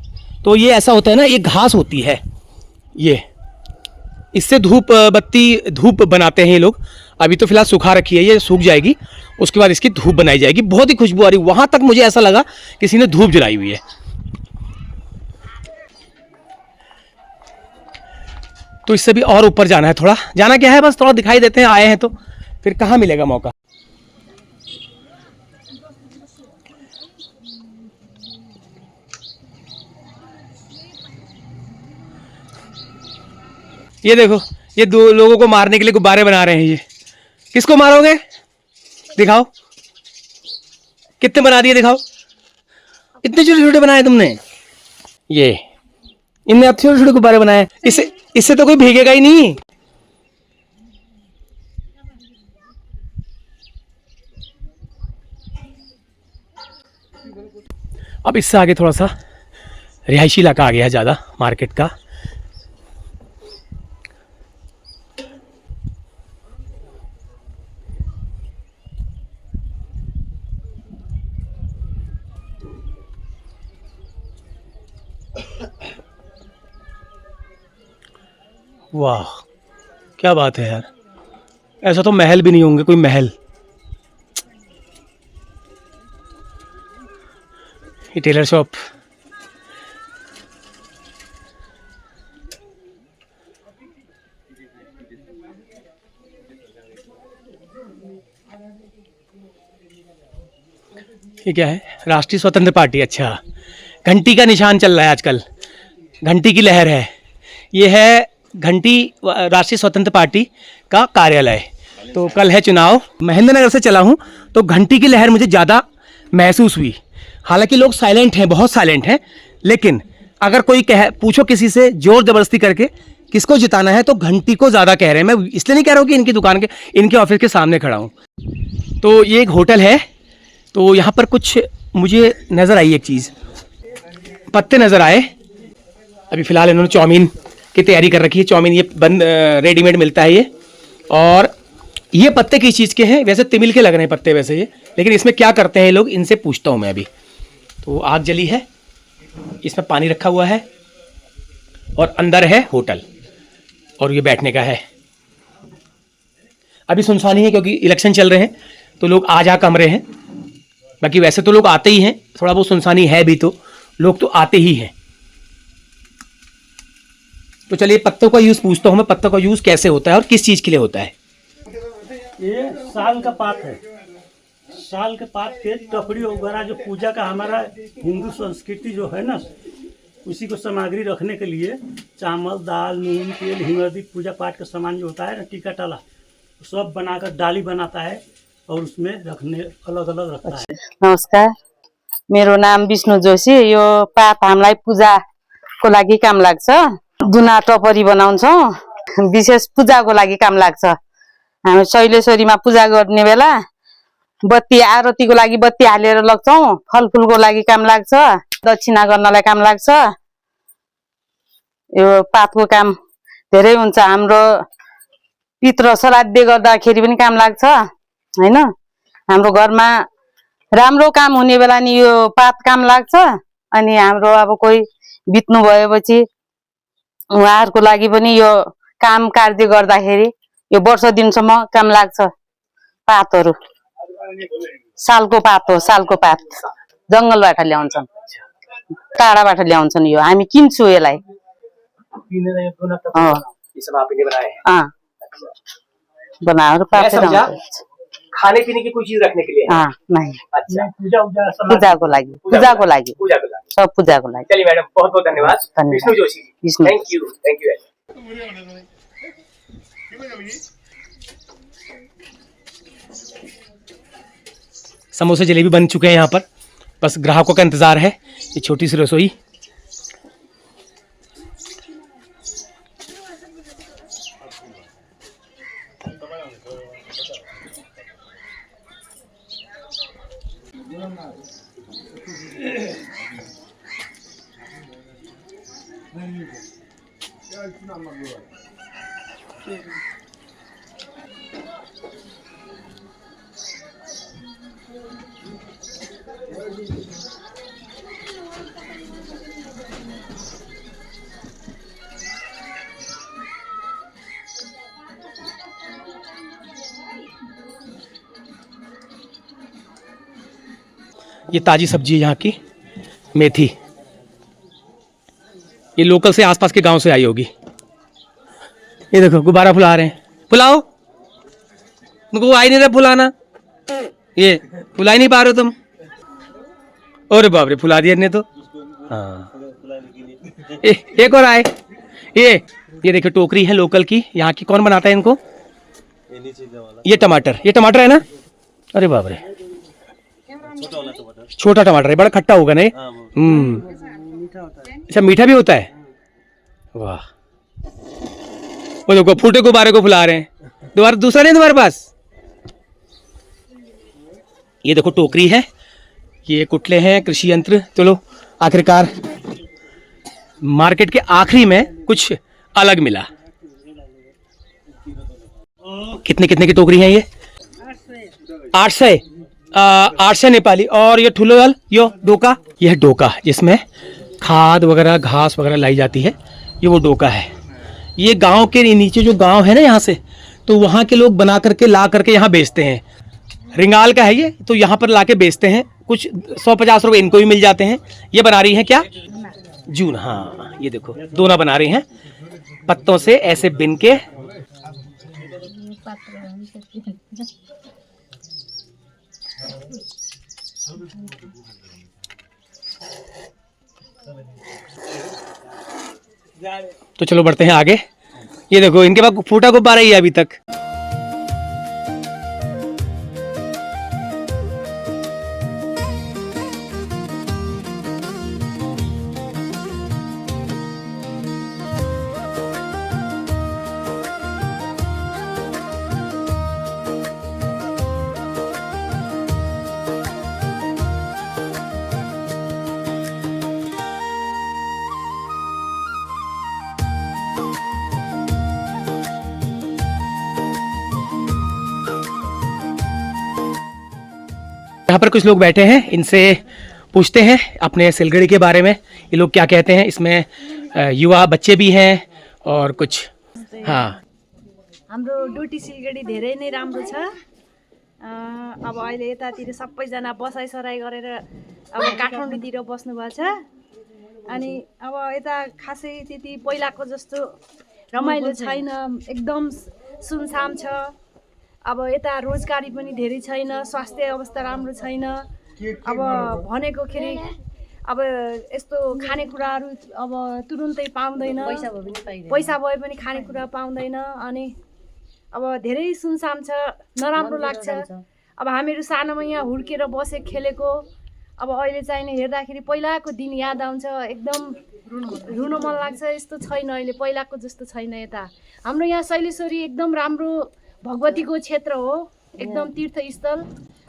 तो ये ऐसा होता है ना, ये घास होती है, ये इससे धूप बनाते हैं ये लोग। अभी तो फिलहाल सुखा रखी है, ये सूख जाएगी, उसके बाद इसकी धूप बनाई जाएगी। बहुत ही खुशबू आ रही, वहाँ तक मुझे ऐसा लगा किसी ने धूप जलाई हुई है। तो इससे भी और ऊपर जाना है, थोड़ा जाना क्या है, बस थोड़ा दिखाई देते हैं, आए हैं तो फिर कहाँ मिलेगा मौका। ये देखो, ये दो लोगों को मारने के लिए गुब्बारे बना रहे हैं। ये किसको मारोगे? दिखाओ कितने बना दिए, दिखाओ। इतने छोटे छोटे बनाए तुमने? ये इनने अब छोटे छोटे गुब्बारे बनाए। इससे तो कोई भीगेगा ही नहीं। अब इससे आगे थोड़ा सा रिहायशी इलाका आ गया है ज़्यादा मार्केट का। वाह, क्या बात है यार। ऐसा तो महल भी नहीं होंगे, कोई महल। ये टेलर शॉप। ये क्या है? राष्ट्रीय स्वतंत्र पार्टी। अच्छा, घंटी का निशान चल रहा है आजकल, घंटी की लहर है। ये है घंटी राष्ट्रीय स्वतंत्र पार्टी का कार्यालय। तो कल है चुनाव, महेंद्र नगर से चला हूँ तो घंटी की लहर मुझे ज़्यादा महसूस हुई। हालांकि लोग साइलेंट हैं, बहुत साइलेंट हैं, लेकिन अगर कोई पूछो किसी से जोर ज़बरदस्ती करके किसको जिताना है तो घंटी को ज़्यादा कह रहे हैं। मैं इसलिए नहीं कह रहा हूँ कि इनकी दुकान के, इनके ऑफिस के सामने खड़ा हूँ। तो ये एक होटल है, तो यहाँ पर कुछ मुझे नज़र आई एक चीज़, पत्ते नज़र आए। अभी फ़िलहाल इन्होंने चाउमीन की तैयारी कर रखी है। चाउमीन ये बंद रेडीमेड मिलता है ये। और ये पत्ते किस चीज़ के हैं? वैसे तिमिल के लग रहे हैं पत्ते वैसे ये, लेकिन इसमें क्या करते हैं ये लोग, इनसे पूछता हूँ मैं अभी। तो आग जली है, इसमें पानी रखा हुआ है और अंदर है होटल और ये बैठने का है। अभी सुनसानी है क्योंकि इलेक्शन चल रहे हैं तो लोग आ जा कम रहे हैं। बाकी वैसे तो लोग आते ही हैं, थोड़ा बहुत सुनसानी है भी तो लोग तो आते ही हैं। तो चलिए पत्तों का यूज़ पूछता हूँ मैं, पत्तों का यूज़ कैसे होता है और किस चीज़ के लिए होता है? ये साल का पात है। साल के पात के टपड़ी वगैरह जो पूजा का हमारा हिंदू संस्कृति जो है ना, उसी को सामग्री रखने के लिए चावल, दाल, नून, तेल, हिंगदी, पूजा पाठ का सामान जो होता है ना, टीका टाला, सब बनाकर डाली बनाता है और उसमें रखने अलग अलग रखता है। नमस्कार, मेरो नाम विष्णु जोशी। यो पात हामीलाई पूजाको लागि काम लाग्छ। दुना टपरी बनाउँछौँ, विशेष पूजाको लागि काम लाग्छ। हामी शैलेश्वरीमा पूजा गर्ने बेला बत्ती आरतीको लागि बत्ती हालेर लग्छौँ। फलफुलको लागि काम लाग्छ। दक्षिणा गर्नलाई काम लाग्छ। यो पातको काम धेरै हुन्छ। हाम्रो पितृ श्राद्ध गर्दाखेरि पनि काम लाग्छ हैन। हाम्रो घरमा राम्रो काम हुने बेला नि यो पात काम लाग्छ। अनि हाम्रो अब कोही बित्नु भएपछि उहाँहरूको लागि पनि यो काम कार्य गर्दाखेरि यो वर्ष दिनसम्म काम लाग्छ। पातहरू सालको पात हो, सालको पात जंगलबाट ल्याउँछन्, टाढाबाट ल्याउँछन्। यो हामी किन्छौँ यसलाई। बनाएर खाने पीने की कोई चीज रखने के लिए? नहीं। अच्छा, पूजाको लागि, पूजाको लागि, सब पूजाको लागि। चलिए मैडम, बहुत बहुत धन्यवाद। Vishnu Joshi, thank you, thank you. समोसे जलेबी बन चुके हैं यहाँ पर, बस ग्राहकों का इंतजार है। ये छोटी सी रसोई। ये ताजी सब्जी है यहाँ की, मेथी। ये लोकल से आसपास के गांव से आई होगी। ये देखो गुब्बारा फुला रहे हैं। फुलाओ, मुझको आ ही नहीं रहा फुलाना। ये फुला ही नहीं पा रहे हो तुम। अरे बाप रे, फुला दिया ने तो। हाँ, एक और आए। ये देखो टोकरी है लोकल की। यहाँ की कौन बनाता है इनको? ये टमाटर, ये टमाटर है ना? अरे बाप रे, छोटा टमाटर है, बड़ा खट्टा होगा नहीं? अच्छा, मीठा भी होता है। वाह, वो देखो फूटे गुब्बारे को फुला रहे हैं। दोबारा दूसरा नहीं तुम्हारे पास? ये देखो टोकरी है, ये कुटले हैं, कृषि यंत्र। चलो, आखिरकार मार्केट के आखिरी में कुछ अलग मिला। कितने कितने की टोकरी है ये? 800। 800 नेपाली। और ये ठुलोल, यो डोका, यह डोका जिसमें खाद वगैरह घास वगैरह लाई जाती है, ये वो डोका है। ये गांव के नीचे जो गांव है ना यहाँ से, तो वहाँ के लोग बना करके ला करके यहाँ बेचते हैं। रिंगाल का है ये, तो यहाँ पर ला के बेचते हैं। कुछ 100-50 रुपये इनको भी मिल जाते हैं। ये बना रही हैं क्या? जून। हाँ, ये देखो दोना बना रही हैं पत्तों से ऐसे बिन के। तो चलो बढ़ते हैं आगे। ये देखो इनके पास फूटा गुब्बारा ही है अभी तक। यहाँ पर कुछ लोग बैठे हैं, इनसे पूछते हैं अपने सिलगढ़ी के बारे में। ये लोग क्या कहते हैं। इसमें युवा बच्चे भी हैं और कुछ। हाँ, हाम्रो डोटी सिलगढी धेरै नै राम्रो छ। अब अहिले यतातिर सबैजना बसाइसराई गरेर अब काठमाडौँतिर बस्नुभएको छ। अनि अब यता खासै त्यति पहिलाको जस्तो रमाइलो छैन, एकदम सुनसान छ। अब यता रोजगारी पनि धेरै छैन, स्वास्थ्य अवस्था राम्रो छैन। अब भनेको खेरि अब यस्तो खानेकुराहरू अब तुरुन्तै पाउँदैन, पैसा भए पनि खानेकुरा पाउँदैन। अनि अब धेरै सुनसान छ, नराम्रो लाग्छ। अब हामीहरू सानोमा यहाँ हुर्केर बसे खेलेको, अब अहिले चाहिँ हेर्दाखेरि पहिलाको दिन याद आउँछ। एकदम रुन मन लाग्छ। यस्तो छैन अहिले, पहिलाको जस्तो छैन। यता हाम्रो यहाँ शैलेश्वरी एकदम राम्रो भगवतीको क्षेत्र हो, एकदम तीर्थस्थल।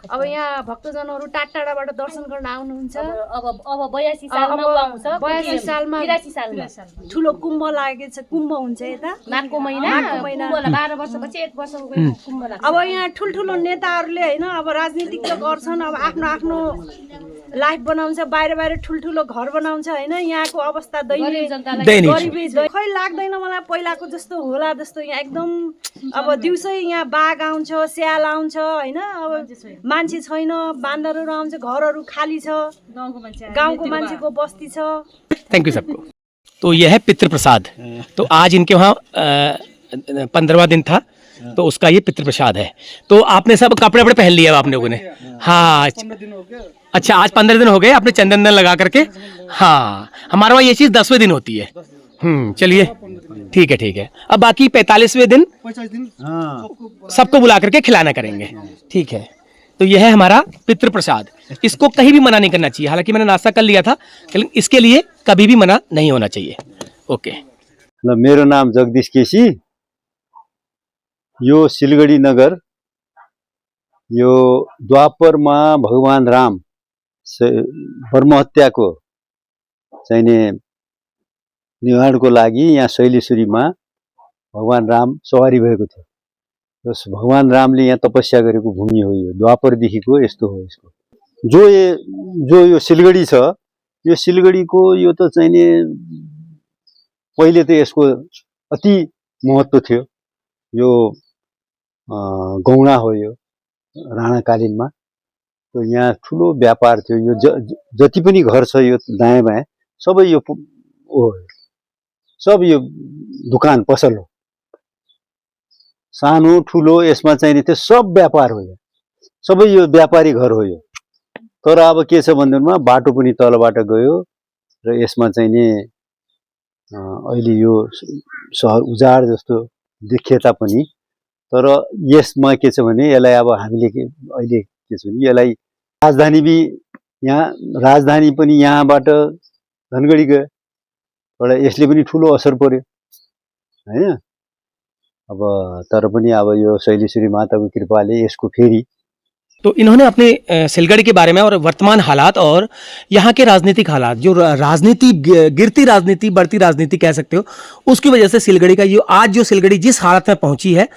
अब यहाँ भक्तजनहरू टाढाबाट दर्शन गर्न आउनुहुन्छ। अब 82 सालमा आउँछ, 82 सालमा 83 सालमा ठुलो कुम्भ लागेको छ, कुम्भ हुन्छ यता माघको महिना, कुम्भ 12 वर्षपछि 1 वर्षको कुम्भ लाग्छ। अब यहाँ ठुल्ठुलो नेताहरूले होइन अब राजनीतिक त गर्छन्, अब आफ्नो आफ्नो लाइफ बनाउँछ, बाहिर ठुल्ठुलो घर बनाउँछ होइन। यहाँको अवस्था दयनीय खै लाग्दैन मलाई पहिलाको जस्तो होला जस्तो। यहाँ एकदम अब दिउँसै यहाँ बाघ आउँछ, स्याल आउँछ होइन। अब मान्छे छैन, बान्दरहरू आउँछ, घरहरू खाली छ, गाउँको मान्छेको बस्ती छ। थैंक यू सबको। तो यह है पितृप्रसाद। तो आज इनके वहाँ 15वां दिन था, तो उसका ये पितृप्रसाद है। तो आपने सब कपड़े वपड़े पहन लिए आप लोगों ने? हाँ, अच्छा आज 15 दिन हो गए आपने चंदन लगा करके। हाँ, हमारे वहाँ ये चीज़ 10वें दिन होती है। चलिए ठीक है। अब बाकी 45वें दिन सबको बुला करके खिलाना करेंगे। ठीक है, तो यह है हमारा पितृप्रसाद। इसको कहीं भी मना नहीं करना चाहिए। हालांकि मैंने नाश्ता कर लिया था, लेकिन इसके लिए कभी भी मना नहीं होना चाहिए। ओके। मेरो नाम जगदीश केसी, यो सिलगढी नगर, यो द्वापरमा भगवान राम ब्रह्महत्याको चाहिने निवारणको लागि यहाँ शैलेश्वरीमा भगवान राम सवारी भएको थियो। भगवान रामले यहाँ तपस्या गरेको भूमि हो यो। द्वापरदेखिको यस्तो हो यसको। जो यो सिलगढी छ, यो सिलगढीको यो त चाहिने पहिले त यसको अति महत्त्व थियो। यो गौडा हो यो राणाकालीनमा। तो यहाँ ठुलो व्यापार थियो। यो जति पनि घर छ यो दायाँ बायाँ सबै यो सब यो दुकान पसल हो, सानो ठुलो यसमा चाहिने त्यो सब व्यापार हो। यो सबै यो व्यापारी घर हो यो। तर अब के छ भन्दैमा बाटो पनि तलबाट गयो र यसमा चाहिने अहिले यो सहर उजाड जस्तो देखिए तापनि, तर यसमा के छ भने यसलाई अब हामीले अहिले के छ भने यसलाई राजधानी पनि यहाँबाट धनगढी गयो, तर यसले पनि ठुलो असर पर्यो हैन। अब तर पनि अब यो शैलेश्वरी माताको कृपाले यसको फेरि। तो इन्होंने अपने सिलगढ़ी के बारे में और वर्तमान हालात और यहाँ के राजनीतिक हालात, जो राजनीति गिरती राजनीति बढ़ती राजनीति कह सकते हो, उसकी वजह से सिलगढ़ी का आज जो सिलगढ़ी जिस हालत में पहुंची है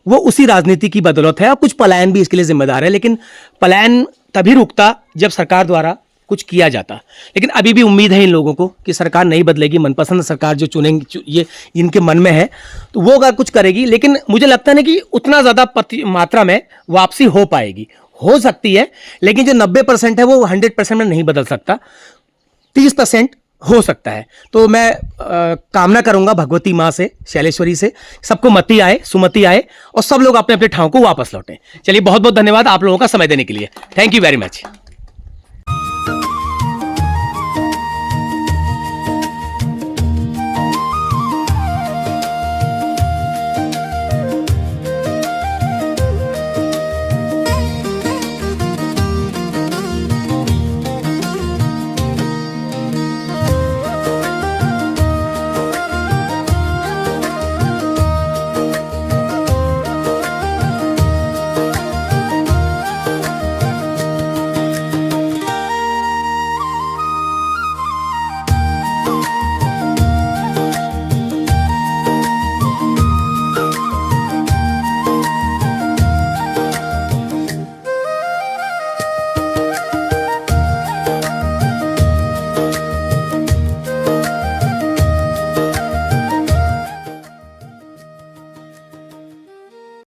वो उसी राजनीति की बदौलत है। और कुछ पलायन भी इसके लिए जिम्मेदार है, लेकिन पलायन तभी रुकता जब सरकार द्वारा कुछ किया जाता। लेकिन अभी भी उम्मीद है इन लोगों को कि सरकार नहीं बदलेगी, मनपसंद सरकार जो चुनेंगे, ये इनके मन में है, तो वो अगर कुछ करेगी। लेकिन मुझे लगता है ना कि उतना ज़्यादा मात्रा में वापसी हो पाएगी, हो सकती है, लेकिन जो 90% है वो 100% में नहीं बदल सकता, 30% हो सकता है। तो मैं कामना करूंगा भगवती माँ से, शैलेश्वरी से, सबको मति आए, सुमति आए और सब लोग अपने अपने ठाव को वापस लौटें। चलिए बहुत बहुत धन्यवाद आप लोगों का समय देने के लिए। Thank you very much.